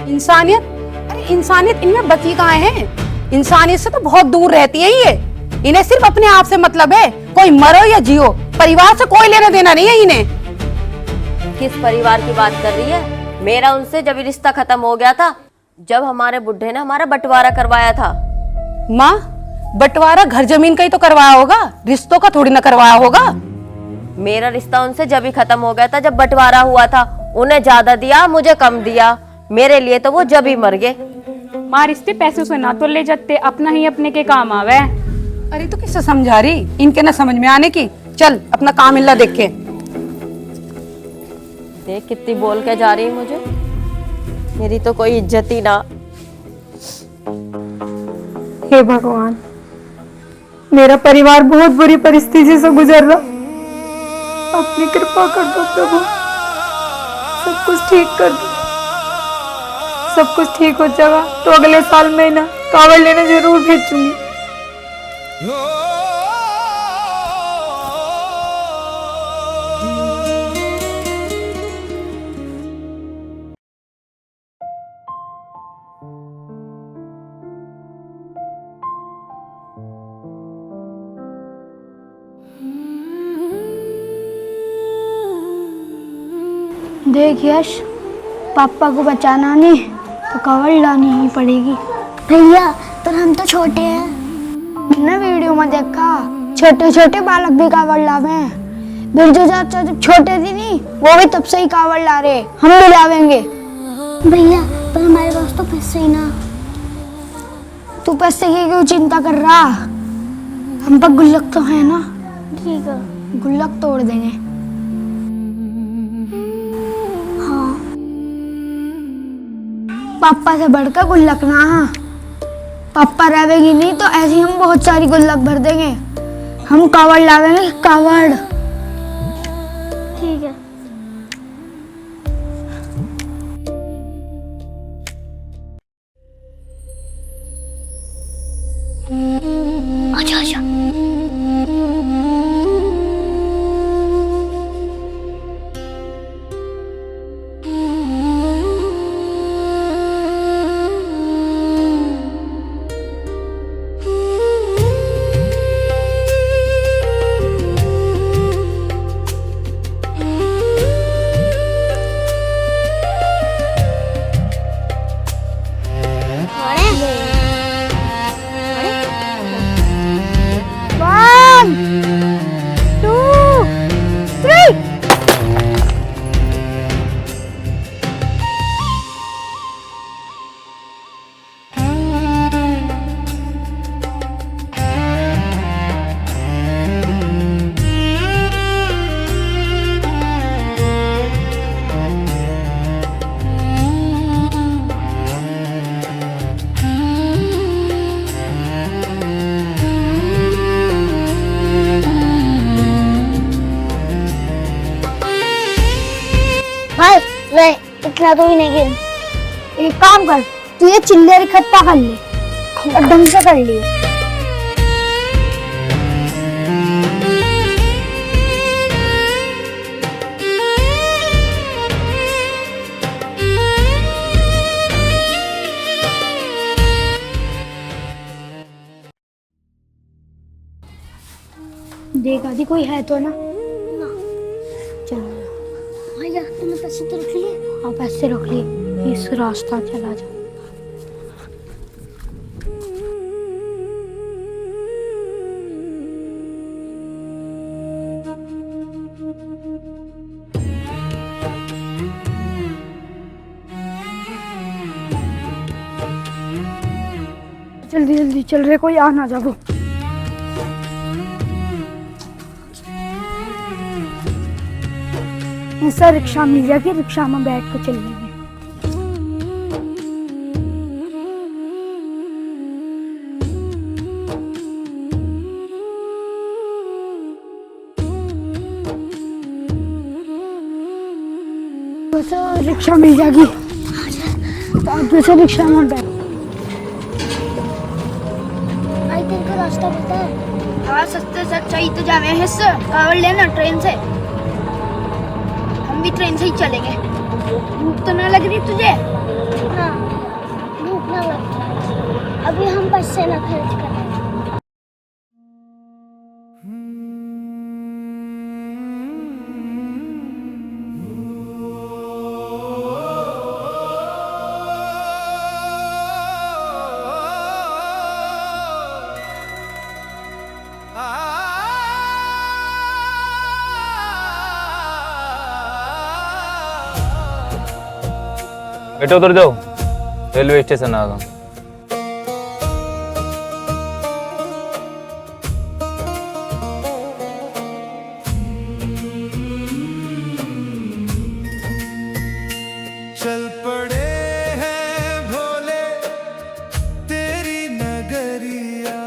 इंसानियत? अरे इंसानियत इनमें बची कहाँ है? इंसानियत से तो बहुत दूर रहती है ये। इन्हें सिर्फ अपने आप से मतलब है, कोई मरो या जियो, परिवार से कोई लेना देना नहीं है इन्हें। किस परिवार की बात कर रही है? मेरा उनसे जब रिश्ता खत्म हो गया था, जब हमारे बुढ़े ने हमारा बंटवारा करवाया था। माँ बंटवारा घर जमीन का ही तो करवाया होगा, रिश्तों का थोड़ी ना करवाया होगा। मेरा रिश्ता उनसे जब ही खत्म हो गया था जब बंटवारा हुआ था। उन्हें ज्यादा दिया, मुझे कम दिया, मेरे लिए तो वो जब ही मर गए। माँ रिश्ते पैसे से ना तो ले जाते, अपना ही अपने के काम आवे। अरे तो किससे समझा रही, इनके ना समझ में आने की। चल अपना काम इल्ला देख के। देख कितनी बोल के जा रही है मुझे, मेरी तो कोई इज्जत ही ना। हे भगवान, मेरा परिवार बहुत बुरी परिस्थिति से गुजर रहा, अपनी कृपा कर दो प्रभु, सब कुछ ठीक कर दो। सब कुछ ठीक हो जाएगा तो अगले साल मैं ना कावड़ लेने जरूर भेजूंगी। देख यश, पापा को बचाना नहीं तो कावड़ लानी ही पड़ेगी। भैया पर हम तो छोटे हैं। मैंने वीडियो में देखा छोटे छोटे बालक भी कावड़ लावे। बिरजू चाचा जब छोटे थे नहीं, वो भी तब से ही कावड़ ला रहे, हम भी लावेंगे। भैया पर हमारे पास तो पैसे ही ना। तू पैसे की क्यों चिंता कर रहा, हम पर गुल्लक तो है ना। ठीक है। गुल्लक तोड़ देंगे। हाँ, पापा से बढ़कर गुल्लक ना। हाँ, पापा रहेगी नहीं तो ऐसे ही हम बहुत सारी गुल्लक भर देंगे। हम कावड़ लावेंगे, कावड़। ठीक है। आजा आजा। भाई नहीं, इतना तो ही नहीं गिन। एक काम कर, तू ये चिल्लर इकट्ठा कर ले और ढंग से कर लिए। देख आदि कोई है तो ना? चलो भैया तुमने पैसे तो रख लिए? हाँ, पैसे रख लिए। इस रास्ता चला जा। जल्दी जल्दी चल रहे, कोई आ ना जाओ। ऐसा रिक्शा मिल जाएगी, रिक्शा में बैठ कर चल लेंगे। रिक्शा मिल जाएगी तो आप दूसरे रिक्शा में बैठ। भाई तेरे को रास्ता पता है? हाँ, सस्ते सच्चाई तो जावे हैं सर। कावड़ लेना ट्रेन से, हम भी ट्रेन से ही चलेंगे। भूख तो ना लग रही तुझे? हाँ, भूख ना लगता। अभी हम पैसे ना खर्च करें। बेटा उधर जाओ, रेलवे स्टेशन आ गया। चल पड़े हैं भोले तेरी नगरिया,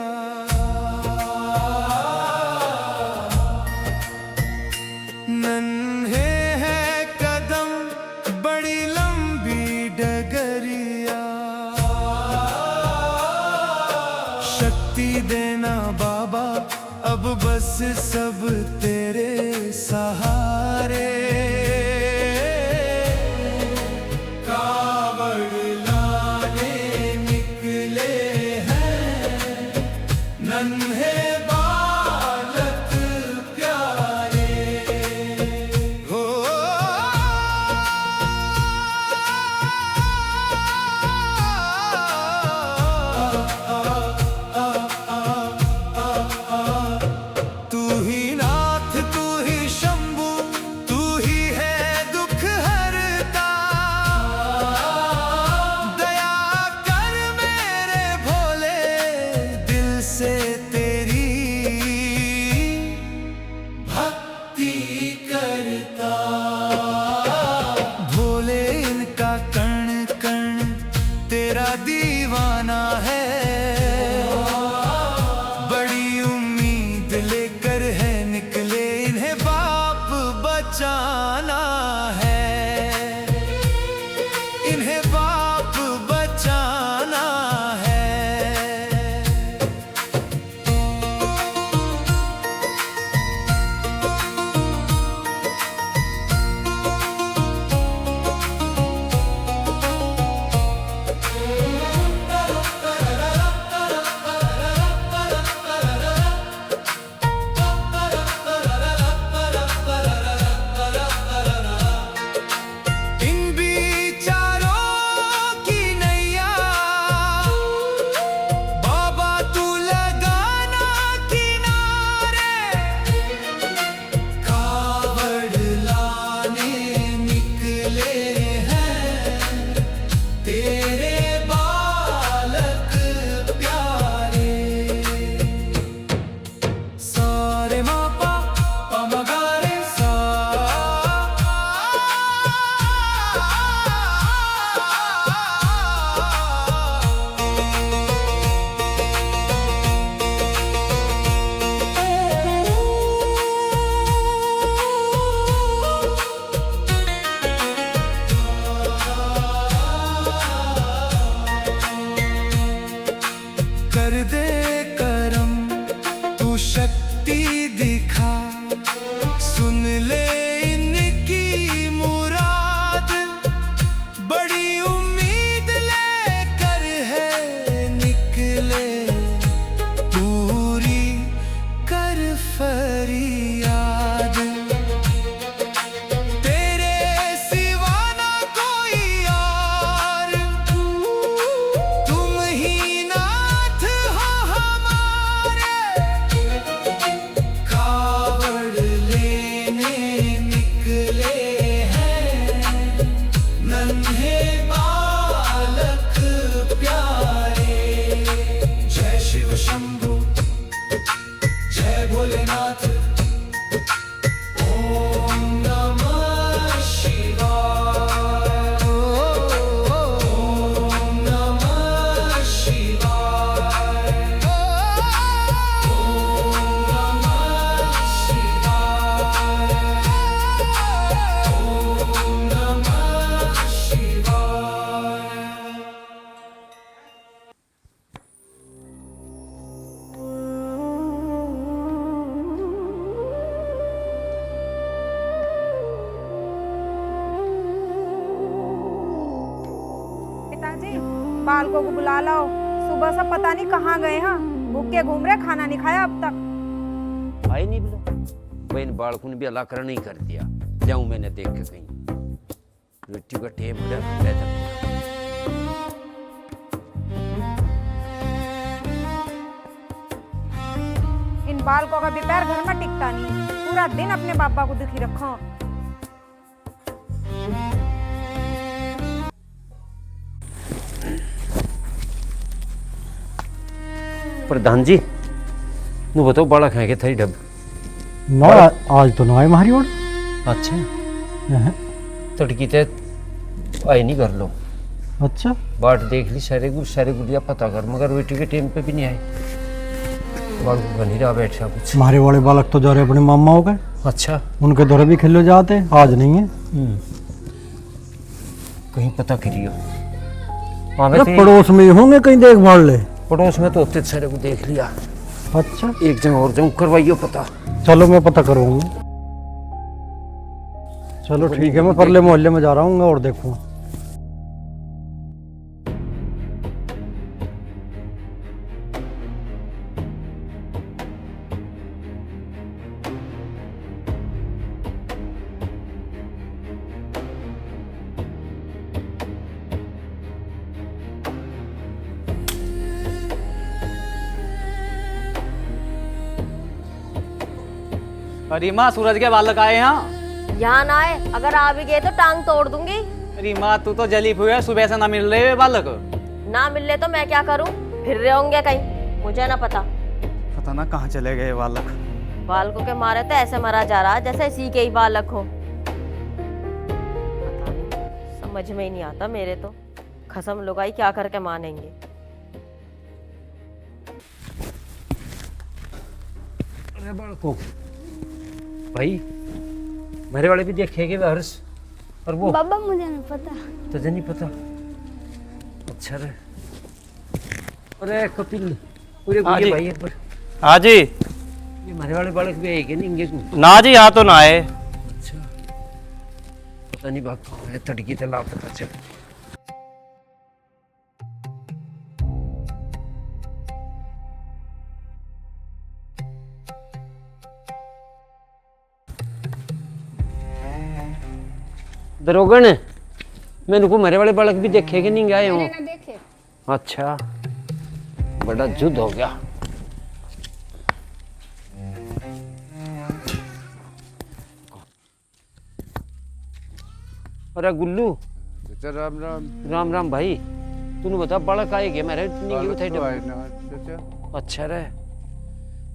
नन्हे हैं कदम बड़ी लंबी डगरिया, शक्ति देना बाबा अब बस सब तेरे सहारे, कावड़ लाने निकले हैं नन्हे बालक प्यारे, हो तू ही नाथ आरती करता। भोले इनका कण कण तेरा दीवाना है, बड़ी उम्मीद लेकर है निकले इन्हें बाप बचाना है, इन्हें बाप बचाना है। इन बिचारों की नैया बाबा तू लगाना किनारे, कावड़ लाने निकले हैं तेरे बालक प्यारे। सारे मापा पमगारे सा, कर दे करम तू शक्ति दिखा, सुन ले इनकी मुराद, बड़ी उम्मीद लेकर है निकले, पूरी कर फरियाद। तेरे सिवा ना कोई और, तुम ही नाथ हो हमारे, कावड़ लेने निकले हैं नन्हे बालक प्यारे। जय शिव शंभु जय भोलेनाथ, ओम नमः शिवाय, ओम नमः शिवाय, ओम नमः शिवाय, ओम नमः शिवाय। पिताजी बालकों को बुला लाओ, सुबह से पता नहीं कहाँ गए हैं, भूखे घूम रहे, खाना नहीं खाया अब तक। आई नहीं बोलो भाई, इन बालकों ने भी अल्लाह करना ही कर दिया। जाऊं मैंने देख के कहीं रोटी का टेम हो जाता। इन बालकों का भी पैर घर में टिकता नहीं, पूरा दिन अपने पापा को दुखी रखो। प्रधान जी नु बताओ बालक है के थरी डब ना आज तो ना है हमारी ओर। अच्छा तड़की ते आई नहीं कर लो। अच्छा बाट देख ली सारे गुड़िया पता कर, मगर बेटी के टाइम पे भी नहीं आई। बालक बनी रहा बैठा कुछ। हमारे वाले बालक तो जा रहे अपने मामा हो गए। अच्छा उनके दौरे भी खेलो जाते, आज नहीं है। कहीं पता करियो। अरे पड़ोस में ही होंगे, कहीं देख भाल ले। पड़ोस में तो होते सारे को देख लिया। अच्छा एक जगह और जाऊं, करवाइयो पता। चलो मैं पता करूंगा। चलो ठीक है, मैं परले मोहल्ले में जा रहा हूँ और देखूंगा। रीमा सूरज के बालक आए यहाँ। यहाँ ना आए, अगर आ भी गए तो टांग तोड़ दूंगी। रीमा तू तो जली हुई है, सुबह से ना मिल रहे वे बालक। ना मिल रहे तो मैं क्या करूं, फिर रहे होंगे कहीं, मुझे ना पता। पता ना कहाँ चले गए बालक। बालकों के मारे तो ऐसे मरा जा रहा जैसे इसी के ही बालक हो। पता नहीं, समझ में ही नहीं आता मेरे तो। खसम लुगाई क्या करके मानेंगे। अरे बालको भाई, मेरे वाले भी देखेंगे हर्ष और वो बाबा मुझे नहीं पता। तुझे नहीं पता? अच्छा रे। अरे कपिल, पूरे हाँ जी। भाई एक बार हाँ जी। ये मेरे वाले बालक भी आएंगे नहीं इंगे को? ना जी, यहाँ तो ना आए। अच्छा, पता नहीं बात कहाँ है, तड़की तो लापता चल। दरोगन, मैंने को मेरे वाले बालक भी देखे कि नहीं गए हो? देखे। अच्छा, बड़ा युद्ध हो गया। अरे गुल्लू, राम राम। राम राम भाई। तूने बता बालक आए क्या मेरे? अच्छा रे,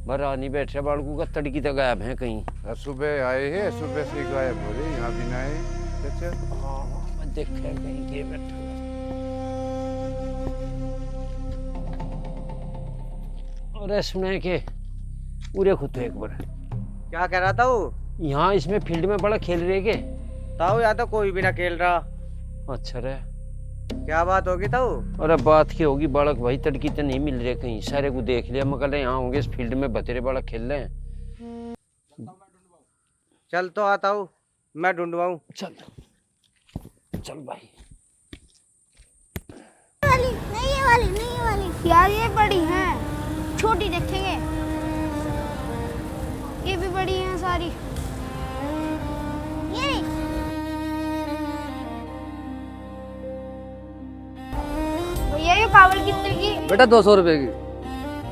भरा नहीं बैठ रहा बालकों का, तड़की तो गायब है कहीं। सुबह आए हैं, सुबह से गायब हो रहे, यहाँ भी ना आए। हाँ, देखे कहीं के बैठा। अरे सुने के पूरे खुद तो एक बार क्या कह रहा था वो? यहाँ इसमें फील्ड में बड़ा खेल रहे के? ताऊ या तो कोई भी ना खेल रहा। अच्छा रे, क्या बात होगी ताऊ? अरे बात की होगी, बालक भाई तड़की तो नहीं मिल रहे कहीं, सारे को देख लिया, मगर यहाँ होंगे इस फील्ड में बतेरे बालक खेल रहे हैं। चल तो आता हूँ, मैं ढूंढवाऊं। चल चल भाई। नहीं ये वाली, नहीं ये वाली। यार ये बड़ी हैं, छोटी देखेंगे। ये भी बड़ी हैं सारी। ये भैया ये कावड़ कितने की? बेटा 200 रुपए की।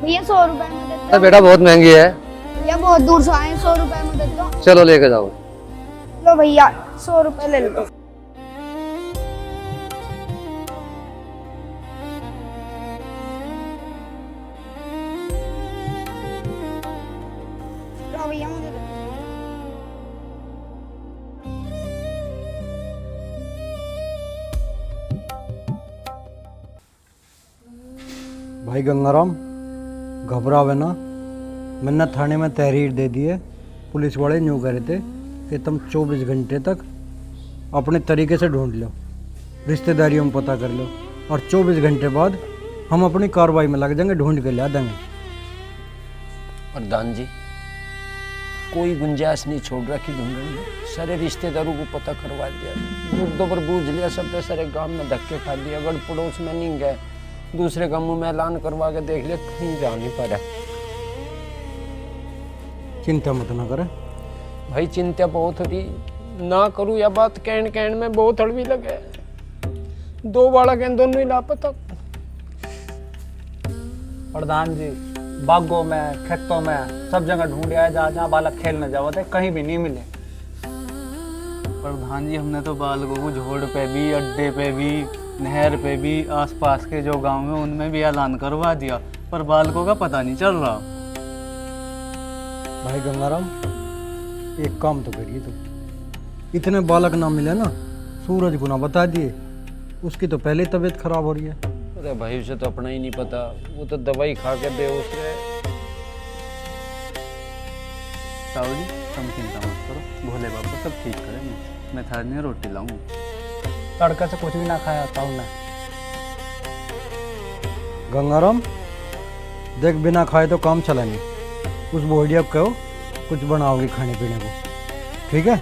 भैया 100 रुपए में दे दो। बेटा बहुत महंगी है। भैया बहुत दूर से आए, 100 रुपए में दे दो। चलो लेके जाओ। लो भैया 100 रुपए ले लो। लो भैया मुझे दे दो। भाई गंगाराम, घबरावे ना। मैंने थाने में तहरीर दे दी है। पुलिस वाले न्यू कह रहे थे कि तुम 24 घंटे तक अपने तरीके से ढूंढ लो, रिश्तेदारियों में पता कर लो, और 24 घंटे बाद हम अपनी कार्रवाई में लग जाएंगे, ढूंढ के ला देंगे। प्रधान जी, कोई गुंजाइश नहीं छोड़ रखी ढूंढने में, सारे रिश्तेदारों को पता करवा दिया, मुद्दों पर बूझ लिया, सब ने सारे गांव में धक्के खा दिया, अगर पड़ोस में नहीं गए, दूसरे गांवों में ऐलान करवा के देख लिया, कहीं जा नहीं पा रहा। चिंता मत ना करें भाई, चिंता बहुत हो रही, ना करूँ या बात कहन कहन में बहुत हड़वी लगे। 2 बालक हैं, दोनों ही लापता। प्रधान जी, बागों में, खेतों में, सब जगह ढूंढ आए, जहाँ जहाँ बालक खेलने जाओ थे, कहीं भी नहीं मिले। प्रधान जी, हमने तो बालकों को झोड़ पे भी, अड्डे पे भी, नहर पे भी, आसपास के जो गांव हैं उनमें भी ऐलान करवा दिया, पर बालकों का पता नहीं चल रहा। भाई गंगाराम, एक काम तो करिए तुम, इतने बालक ना मिले ना, सूरज को ना बता दिए, उसकी तो पहले ही तबीयत खराब हो रही है। अरे भाई, उसे तो अपना ही नहीं पता, वो तो दवाई खा के बेहोश है। साहू जी, तुम चिंता मत करो, भोले बाबा सब ठीक करेंगे। मैं थाने में रोटी लाऊं। तड़का से कुछ भी ना खाया था मैं। गंगाराम देख, बिना खाए तो काम चला नहीं, उस बोढ़िया को कहो कुछ बनाओगे खाने पीने को, ठीक है?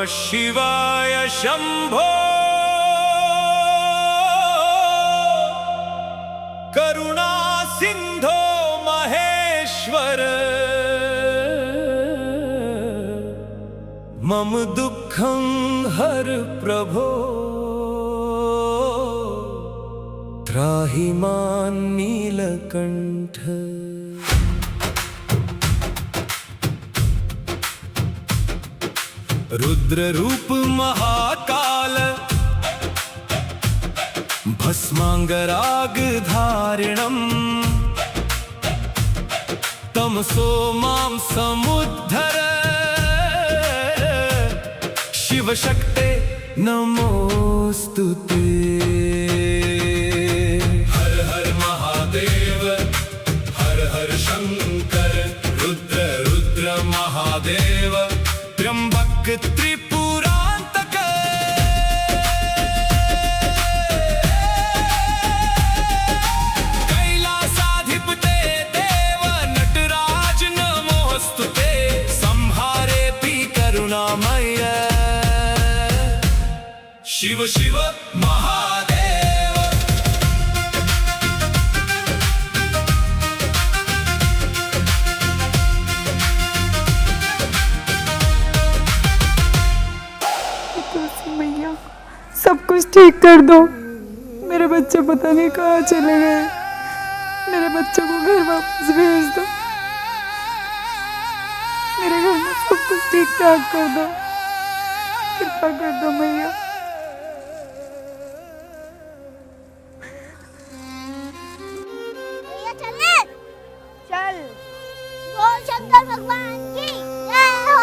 शिवाय शंभो करुणा सिंधो महेश्वर मम दुःखं हर प्रभो त्राहि मां नीलकण्ठ। रुद्र रूप महाकाल भस्मांगराग धारिणम् तमसो मां समुद्धर शिव शक्ते नमोस्तुते। हर हर महादेव हर हर शंकर रुद्र रुद्र महादेव त्र्यंबक त्रिपुरांतक। कैलासाधिपते देव नटराज नमोस्तुते। संहारे पी करुणामय शिव शिव महादेव। तुलसी मैया सब कुछ ठीक कर दो। मेरे बच्चे पता नहीं कहाँ चले गए। मेरे बच्चों को घर वापस भेज दो। मेरे घर में सब कुछ ठीक ठाक कर दो। कृपा कर दो मैया। भैया चले चल। बोल शंकर भगवान की जय हो।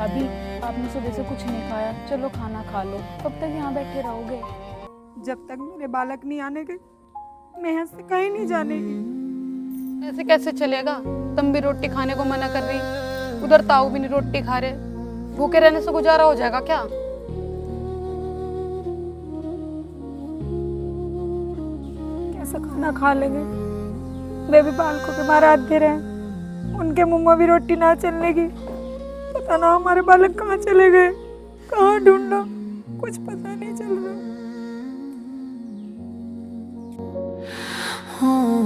भाभी आपने सुबह से कुछ नहीं खाया, चलो खाना खा लो। कब तक यहाँ बैठे रहोगे? जब तक मेरे बालक नहीं आने के मैं यहाँ से कहीं नहीं जाने की। ऐसे कैसे चलेगा? तुम भी रोटी खाने को मना कर रही, उधर ताऊ भी नहीं रोटी खा रहे, भूखे रहने से गुजारा हो जाएगा क्या? कैसा खाना खा लेंगे? वे भी बालकों के मारे आते रहे, उनके मुंह में भी रोटी ना चलने की। पता ना हमारे बालक कहाँ चले गए, कहाँ ढूंढो, कुछ पता नहीं चल रहा। Oh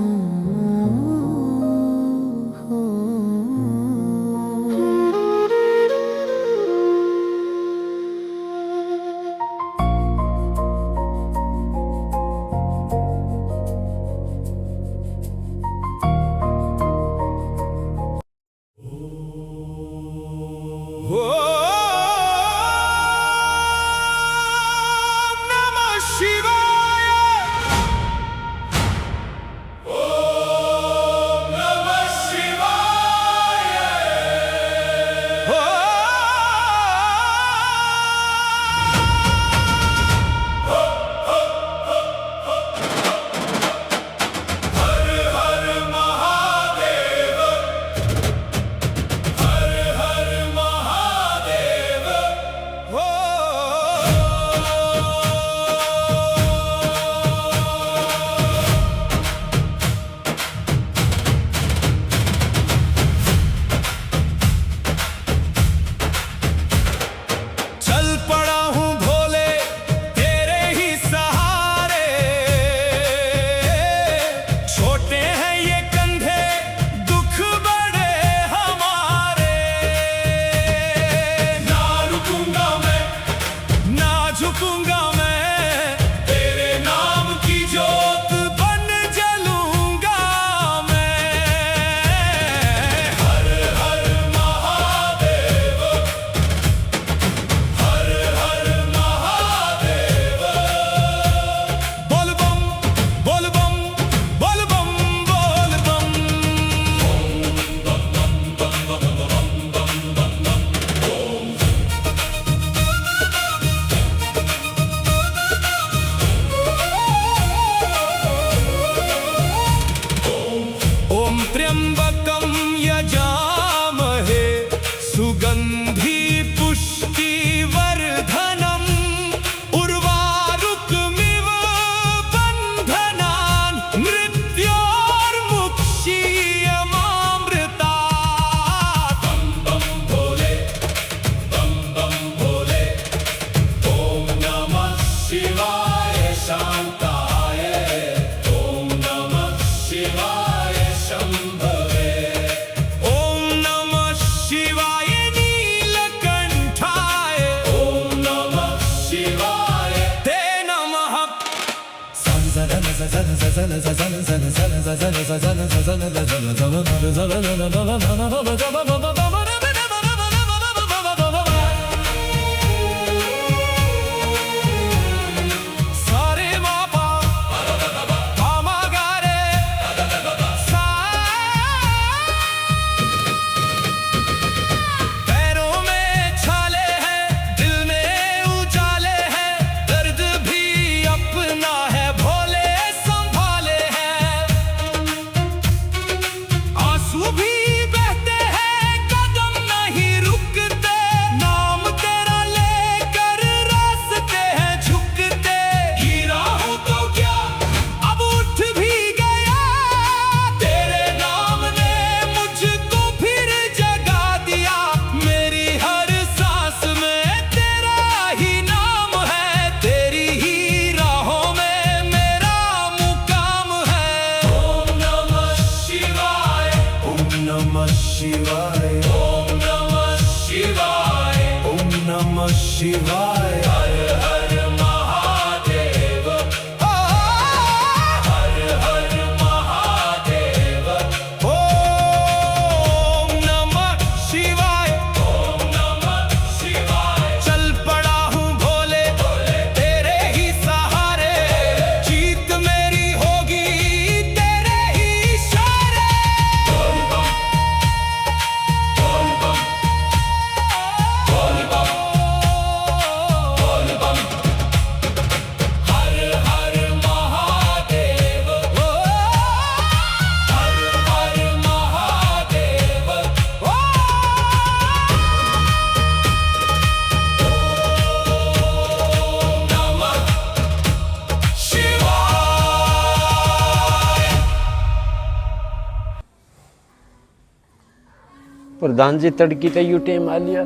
प्रधान जी तड़की ते यू टेम आ लिया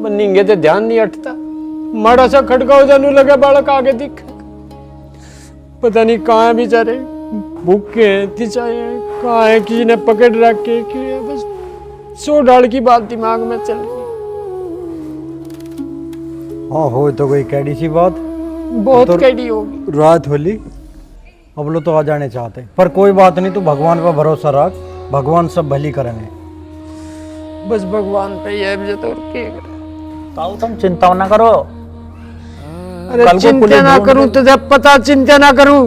बनींगे तो ध्यान नहीं हटता। माड़ा सा खटका हो जाने लगा, बालक आगे दिख पता नहीं कहाँ है बेचारे, भूखे हैं तिचाए हैं, कहाँ है, किसी ने पकड़ रखे कि बस 100 डाल की बात दिमाग में चल रही। हाँ हो तो कोई कैडी सी बात, बहुत तो कैडी होगी। रात होली अब लोग तो आ जाने चाहते, पर कोई बात नहीं, तू भगवान पर भरोसा रख, भगवान सब भली करेंगे। बस भगवान पे ही है मुझे तो, और क्या करें। ताऊ तुम चिंता ना करो। अरे चिंता ना करूं तो जब पता चिंता ना करूं।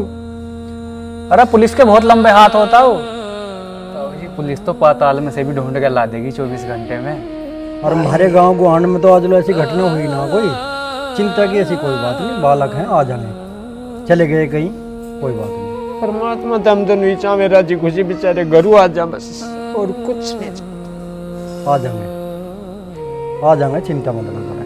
अरे पुलिस के बहुत लंबे हाथ होता हो ताऊ जी, पुलिस तो पाताल में से भी ढूंढ के ला देगी 24 घंटे में। और हमारे गांव गुआंढ में तो आज लो ऐसी घटना हुई ना, कोई चिंता की ऐसी कोई बात नहीं, बालक हैं आ जाने, चले गए कहीं कोई बात नहीं। परमात्मा तो हम तो नहीं चाहे राजी खुशी बेचारे घरू आ जा बस, और कुछ नहीं चाहते। आ जाएंगे, चिंता मत करें।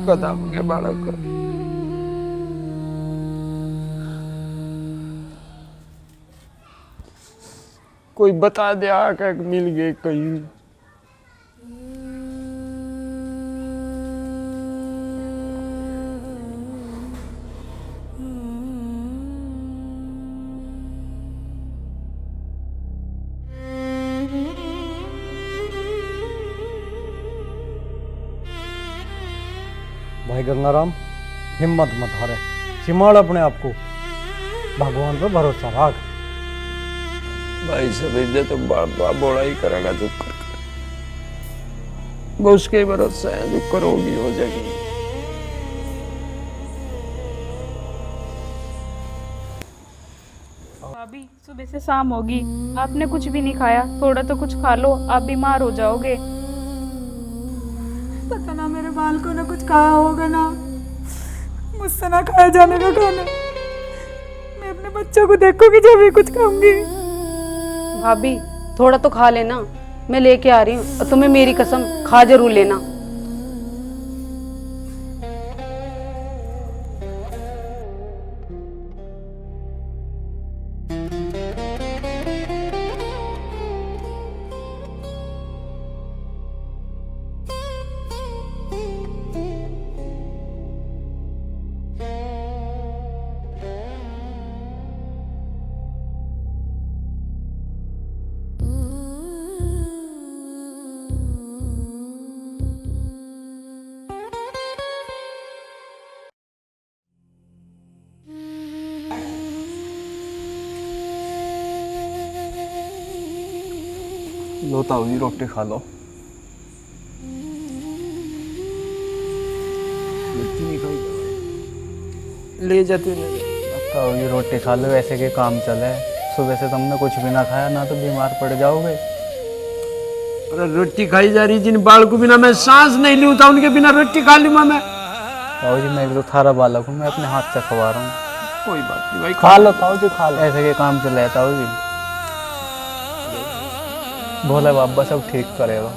कदम के बालक कोई बता दे आके मिल गए कहीं। भाई गंगाराम हिम्मत मत हारे, सिमाड़ अपने आप को, भगवान पर भरोसा रख। भाई सब तो बाबा बोला ही करेगा, जो कर वो उसके भरोसा है, जो करोगी हो जाएगी। भाभी सुबह से शाम होगी, आपने कुछ भी नहीं खाया, थोड़ा तो कुछ खा लो, आप बीमार हो जाओगे। पता ना मेरे बाल को ना कुछ खाया होगा ना, मुझसे ना खाया जाने का खाना। मैं अपने बच्चों को देखूंगी जब भी कुछ खाऊंगी। भाभी थोड़ा तो खा लेना, मैं लेके आ रही हूँ, और तुम्हें मेरी कसम खा जरूर लेना। लो ताऊ जी रोटी खा लो। ले जाते ताऊ जी रोटी खा लो, ऐसे के काम चले, सुबह से तुमने कुछ भी ना खाया ना, तो बीमार पड़ जाओगे। अरे रोटी खाई जा रही, जिन बाल को बिना मैं सांस नहीं लूं था, उनके बिना रोटी खा लूं मैं। ताऊ जी मैं भी तो थारा बालक हूँ, मैं अपने हाथ से खवा रहा हूँ। कोई बात नहीं भाई, खा लो ताऊ जी, खा लो, ऐसे के काम चले ताऊ जी। भोले बाबा सब ठीक करेगा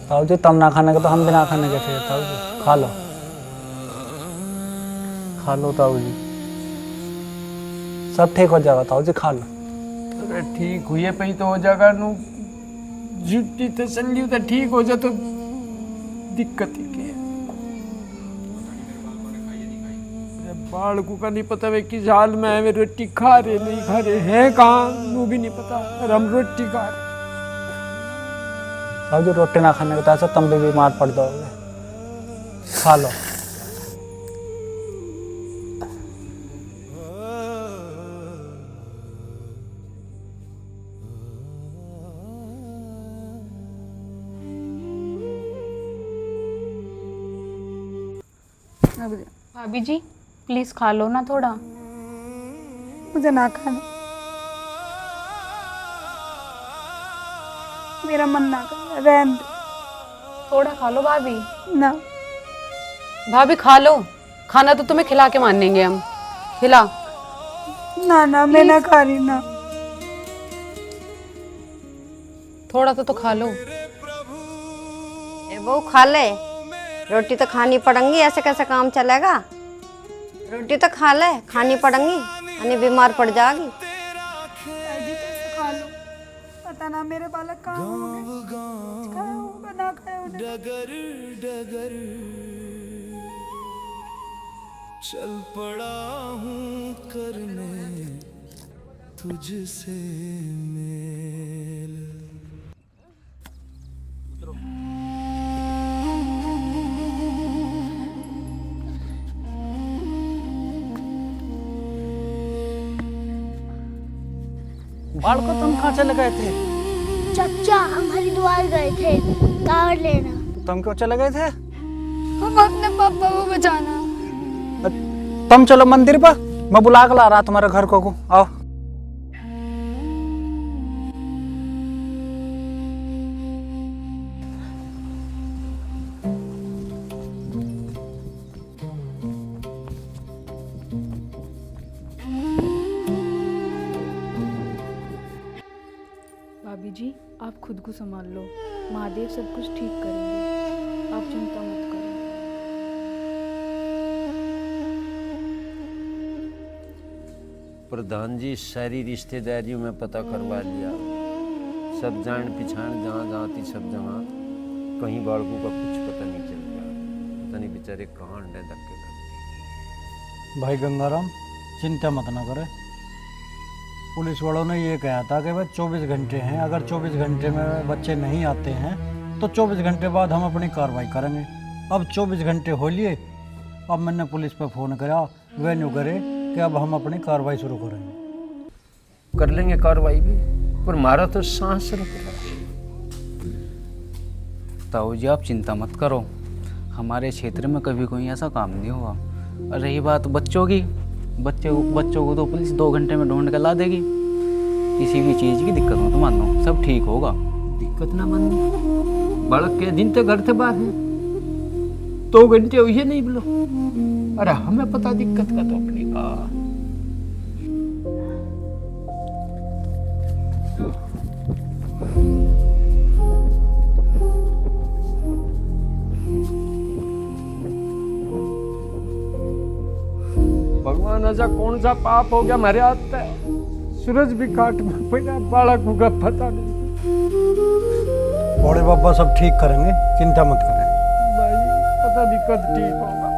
ताऊ जी, तम ना खाने का तो हम भी ना खाने के थे ताऊ जी, खा लो ताऊ जी, सब ठीक हो जाएगा ताऊ जी, खा लो। अरे ठीक हुए पे ही तो हो जाएगा, नु जुटी तसल्ली तो ठीक हो जा, तो दिक्कत ही क्या है। बाल को का नहीं पता वे किस हाल में है, वे रोटी खा रहे नहीं खा रहे हैं कहाँ, वो भी नहीं पता, और हम रोटी खा रहे। ताऊ जी रोटी ना खाने के तो तुम भी बीमार पड़ जाओगे, खा लो। भाभी जी प्लीज खा लो ना थोड़ा, मुझे ना खाना, मेरा मन ना कर, रहने दो। थोड़ा खा लो भाभी। ना भाभी खा लो, खाना तो तुम्हें खिला के मानेंगे हम, खिला। ना ना मैं ना खा रही ना, थोड़ा तो खा लो। वो खा ले, रोटी तो खानी पड़ेंगी, ऐसे कैसे काम चलेगा? रोटी तो खा ले, खानी पड़ेंगी, यानी बीमार पड़ जाएगी। दादी कैसे खा लूं? पता ना मेरे बालक कहाँ होंगे, खाया होगा ना खाया होगा। डगर डगर चल पड़ा हूँ करने तुझसे मेल। बालको तुम कहाँ चले गए थे? चाचा हम हरिद्वार गए थे कावड़ लेना। तुम क्यों चले गए थे? हम अपने पापा को बचाना। तुम चलो मंदिर पर, मैं बुला के ला रहा तुम्हारे घर को आओ। भाभी जी आप खुद को संभाल लो, महादेव सब कुछ ठीक करेंगे, आप चिंता मत करो। प्रधान जी सारी रिश्तेदारियों में पता करवा लिया, सब जान पिछाण जहाँ जहाँ थी सब जहाँ, कहीं बालकों का कुछ पता नहीं चल रहा, पता नहीं बेचारे कहाँ अंडे धक्के खाते। भाई गंगाराम चिंता मत ना करे, पुलिस वालों ने ये कहा था कि भाई 24 घंटे हैं, अगर 24 घंटे में बच्चे नहीं आते हैं तो 24 घंटे बाद हम अपनी कार्रवाई करेंगे। अब 24 घंटे हो लिए, अब मैंने पुलिस पर फ़ोन करा, वह न्यू करे कि अब हम अपनी कार्रवाई शुरू करेंगे। कर लेंगे कार्रवाई भी, पर मारा तो सांस रुक रहा है। ताऊ जी आप चिंता मत करो, हमारे क्षेत्र में कभी कोई ऐसा काम नहीं हुआ। और रही बात बच्चों की, बच्चों को तो पुलिस 2 घंटे में ढूंढ कर ला देगी। किसी भी चीज़ की दिक्कत मत मानो, सब ठीक होगा। दिक्कत ना मानो, बालक के दिन तो घर से बाहर है, 2 घंटे हुए नहीं बोलो, अरे हमें पता दिक्कत का तो अपनी का। भगवान ऐसा कौन सा पाप हो गया हमारे हाथ पे, सूरज भी काट में पड़ा, बालक होगा पता नहीं। बड़े बाबा सब ठीक करेंगे, चिंता मत करें भाई, पता नहीं कब ठीक होगा।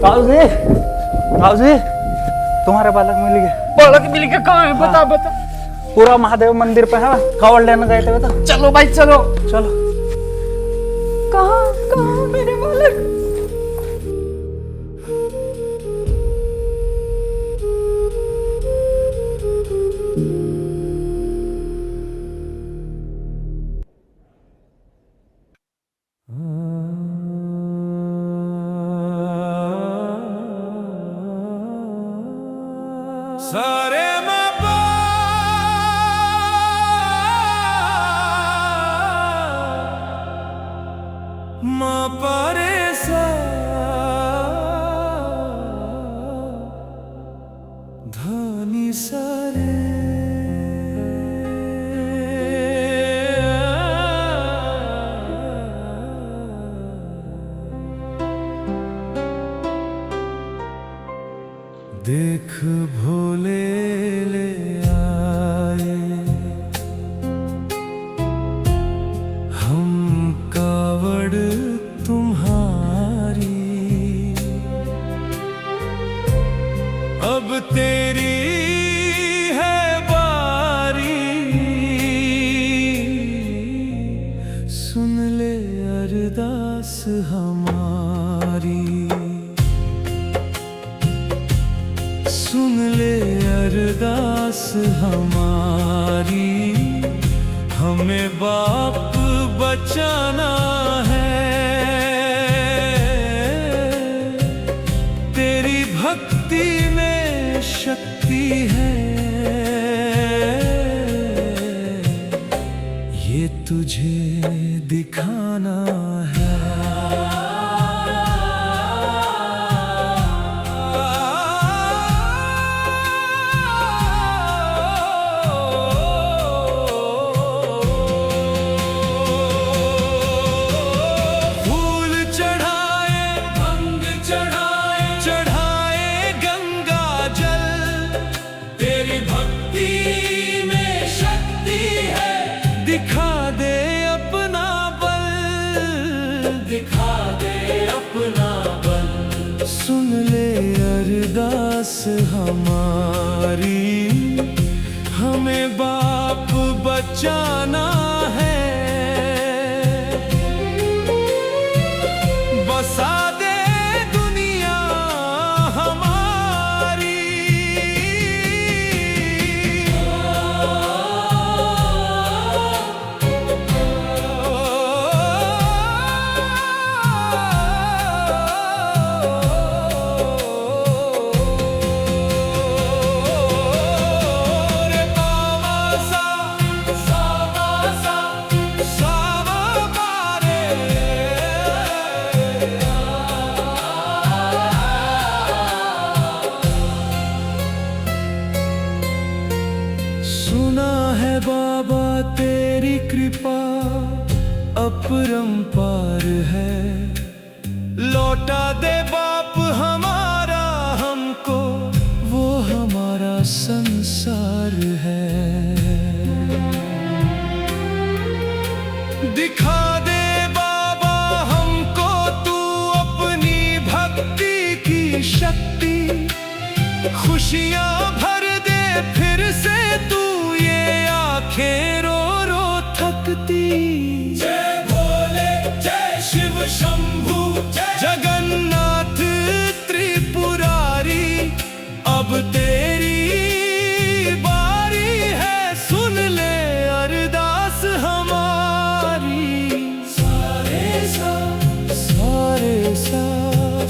ताऊ जी तुम्हारे बालक मिल गए। बालक मिल के कहाँ है? बता बता। पूरा महादेव मंदिर पे है, कावड़ लेने गए थे तो। चलो भाई चलो चलो। कहाँ मेरे बालक? सारे मापा मापा रे सा धानी सारे देख भोले ले आए हम कावड़ तुम्हारी, अब तेरी है बारी, सुन ले अरदास हमारी, सुन ले अरदास हमारी, हमें बाप बचाना है, तेरी भक्ति में शक्ति है, ये तुझे दिखाना है। दिखा दे अपना बल, सुन ले अरदास हमारी, हमें बाप बचाना है, बसा दे दुनिया हमारी। रे बाबा सा सावा सा सावा मारे, सुना है बाबा तेरी कृपा अपरंपार है, लौटा दे बाप हमारा हमको, वो हमारा संसार है। दिखा दे बाबा हमको तू अपनी भक्ति की शक्ति, खुशियां भर दे फिर से तू ये आंखें रो रो थकती। जय भोले जय शिव शंभू जगन्नाथ त्रिपुरारी, अब तेरी बारी है, सुन ले अरदास हमारी। सारे सा सारे सा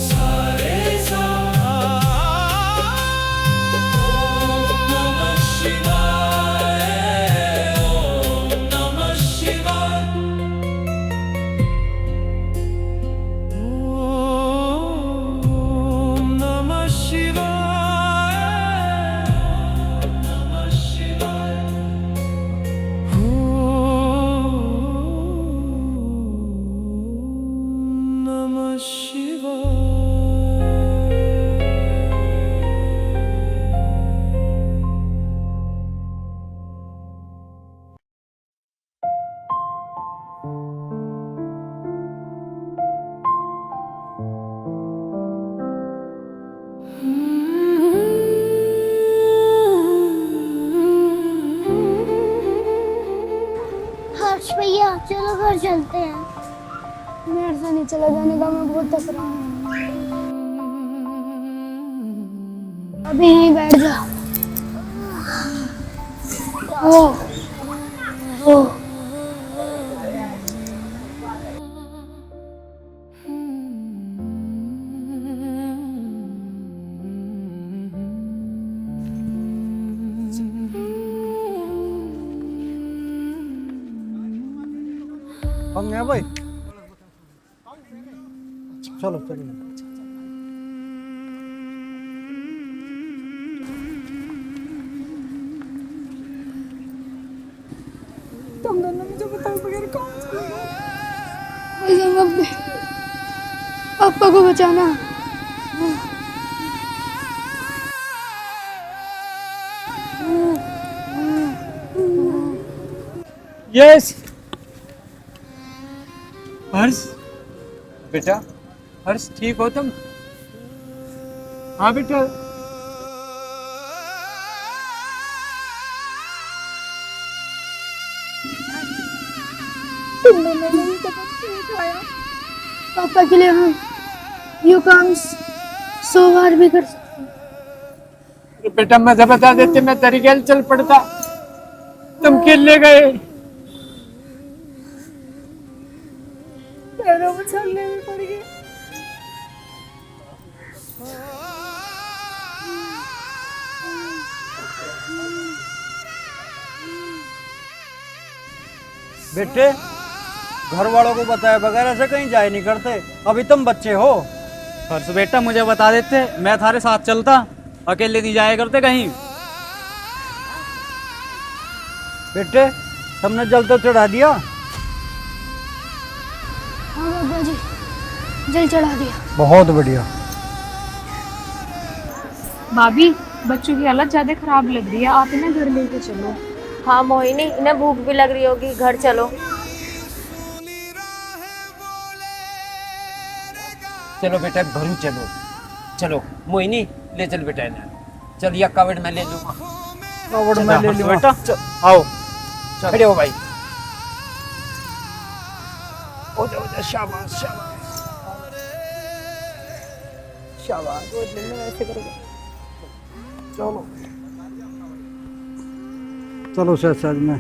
सारे सा, ओम नमः शिवाय, ओम नमः शिवाय, ओम नमः शिवाय, ओम नमः शिवाय, ओम नमः शिवाय। हर्ष भैया चलो घर चलते हैं। मेरे से नहीं चला जाने का, मैं बहुत थक रहा हूँ। अभी यहीं बैठ जा। ओ हम गए भाई, चलो चलो। तुम दोनों मुझे बताओ बगैर कौन सा पापा को बचाना। यस हर्ष बेटा, हर्ष ठीक हो तुम? हाँ बेटा। तुमने मेरे लिए कदम क्यों उठाया? पापा के लिए हम यू काम 100 बार भी कर सकते। बेटा मुझे बता देते, मैं तेरी गैल चल पड़ता, तुम खेलने गए। पैरों में छलने में पड़ गए। बेटे घर वालों को बताए बगैर ऐसे कहीं जाए नहीं करते, अभी तुम बच्चे हो। हर्ष बेटा मुझे बता देते, मैं थारे साथ चलता, अकेले नहीं जाया करते कहीं। बेटे तुमने जल तो चढ़ा दिया? हाँ बाबा जी, जल चढ़ा दिया। बहुत बढ़िया। भाभी बच्चों की हालत ज्यादा खराब लग रही है, आप इन्हें घर लेके चलो। हाँ मोहिनी, इन्हें भूख भी लग रही होगी, घर चलो। चलो बेटा भरू चलो। चलो मोहिनी ले चल बेटा इन्हें। चल या कावड़ मैं ले लूंगा। कावड़ में ले लूँ बेटा। आओ खड़े हो भाई। हो जाओ, शाबाश शाबाश शाबाश। ऐसे करोगे। चलो चलो सर मैं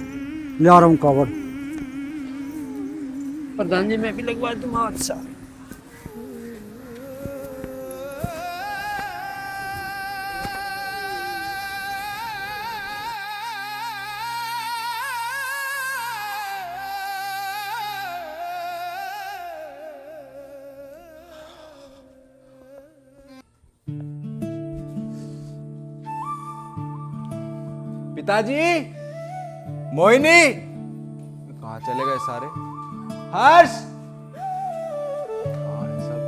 ले आ रहा हूँ कावड़। प्रधान जी मैं भी लगवा दूँ हाथ सा। पिताजी, मोहिनी, कहाँ चले गए सारे? हर्ष, कहाँ है सब?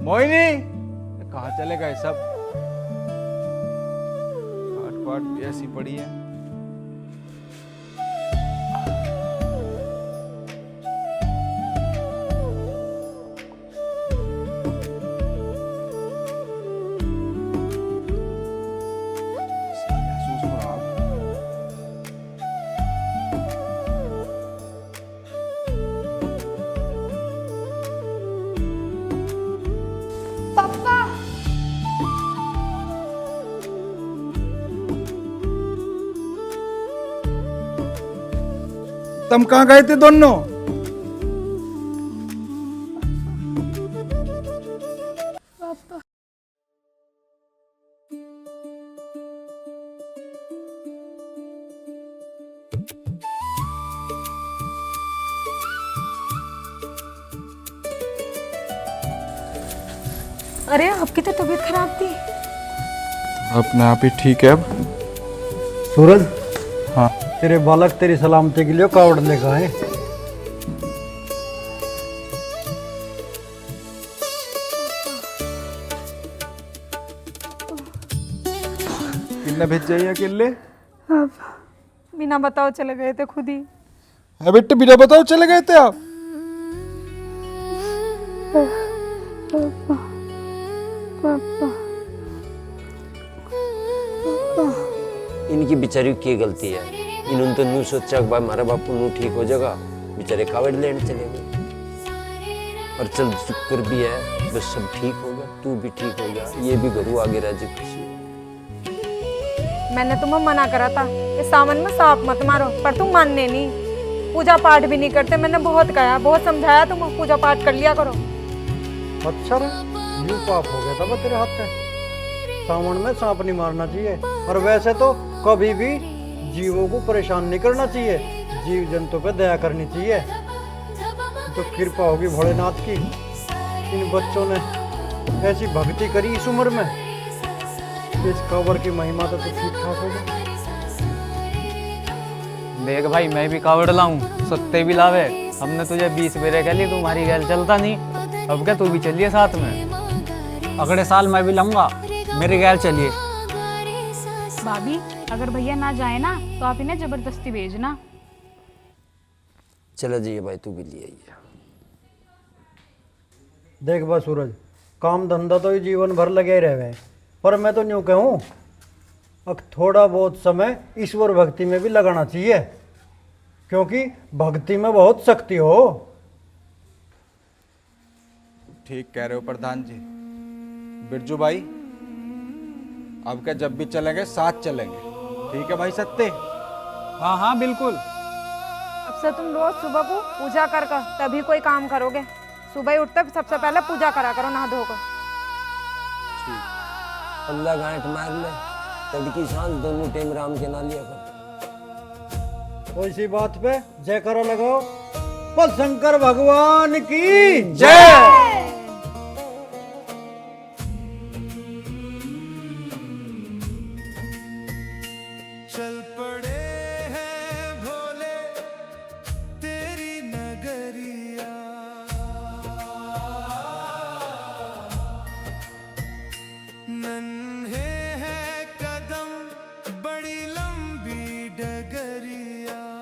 मोहिनी, कहाँ चले गए सब? खाट पाट ऐसी पड़ी है। तुम कहाँ गए थे दोनों? अरे आपकी तो तबीयत खराब थी। अपने आप ही ठीक है अब। सूरज, हाँ तेरे बालक तेरी सलामती के लिए कावड़ लेकर आए। किन्ने भेज जाइए अकेले? अब बिना बताओ चले गए थे खुद ही। है बेटे, बिना बताओ चले गए थे आप? पापा पापा इनकी बेचारी की गलती है। इन्होंने तो नू सोचा कि हमारा बापू नू ठीक हो जाएगा, बेचारे कावड़ लेने चले गए। और चल शुक्र भी है बस सब ठीक होगा, तू भी ठीक हो गया, ये भी घरू आगे राजी खुशी। मैंने तुम्हें मना करा था कि सावन में सांप मत मारो, पर तुम मानने नहीं, पूजा पाठ भी नहीं करते। मैंने बहुत कहा, बहुत समझाया, तुम पूजा पाठ कर लिया करो। अच्छा रे, यूं पाप हो गया था बस तेरे हाथ में। सावन में सांप नहीं मारना चाहिए, और वैसे तो कभी भी जीवों को परेशान नहीं करना चाहिए, जीव जंतु पे दया करनी चाहिए। तो कृपा होगी भोलेनाथ की, इन बच्चों ने ऐसी भक्ति करी इस उम्र में, इस कावड़ की महिमा तो ठीक ठाक होगी। देख भाई, मैं भी कावड़ लाऊं, सत्ते भी लावे। हमने तुझे 20 बेरे कह ली, तुम्हारी गैल चलता नहीं, अब क्या तू भी चलिए साथ में। अगले साल मैं भी लाऊंगा, मेरी गैल चलिए। भाभी, अगर भैया ना जाए ना तो आप इन्हें जबरदस्ती भेजना। चलो जी भाई, तू भी ले आइए। देख बस सूरज, काम धंधा तो ही जीवन भर लगे ही रहे, पर मैं तो यूँ कहूँ अब थोड़ा बहुत समय ईश्वर भक्ति में भी लगाना चाहिए, क्योंकि भक्ति में बहुत शक्ति हो। ठीक कह रहे हो प्रधान जी। बिरजू भाई, अब क्या जब भी चलेंगे साथ चलेंगे, ठीक है भाई सत्ते? हाँ हाँ बिल्कुल। अब से तुम रोज सुबह को पूजा कर तभी कोई काम करोगे। सुबह ही उठते सबसे पहले पूजा करा करो, नहा धोकर। 15 गांठ मार ले, तड़की सांझ दोनों टाइम राम के ना लिया कर। तो इसी बात पे जयकारा लगाओ, पर शंकर भगवान की जय। चल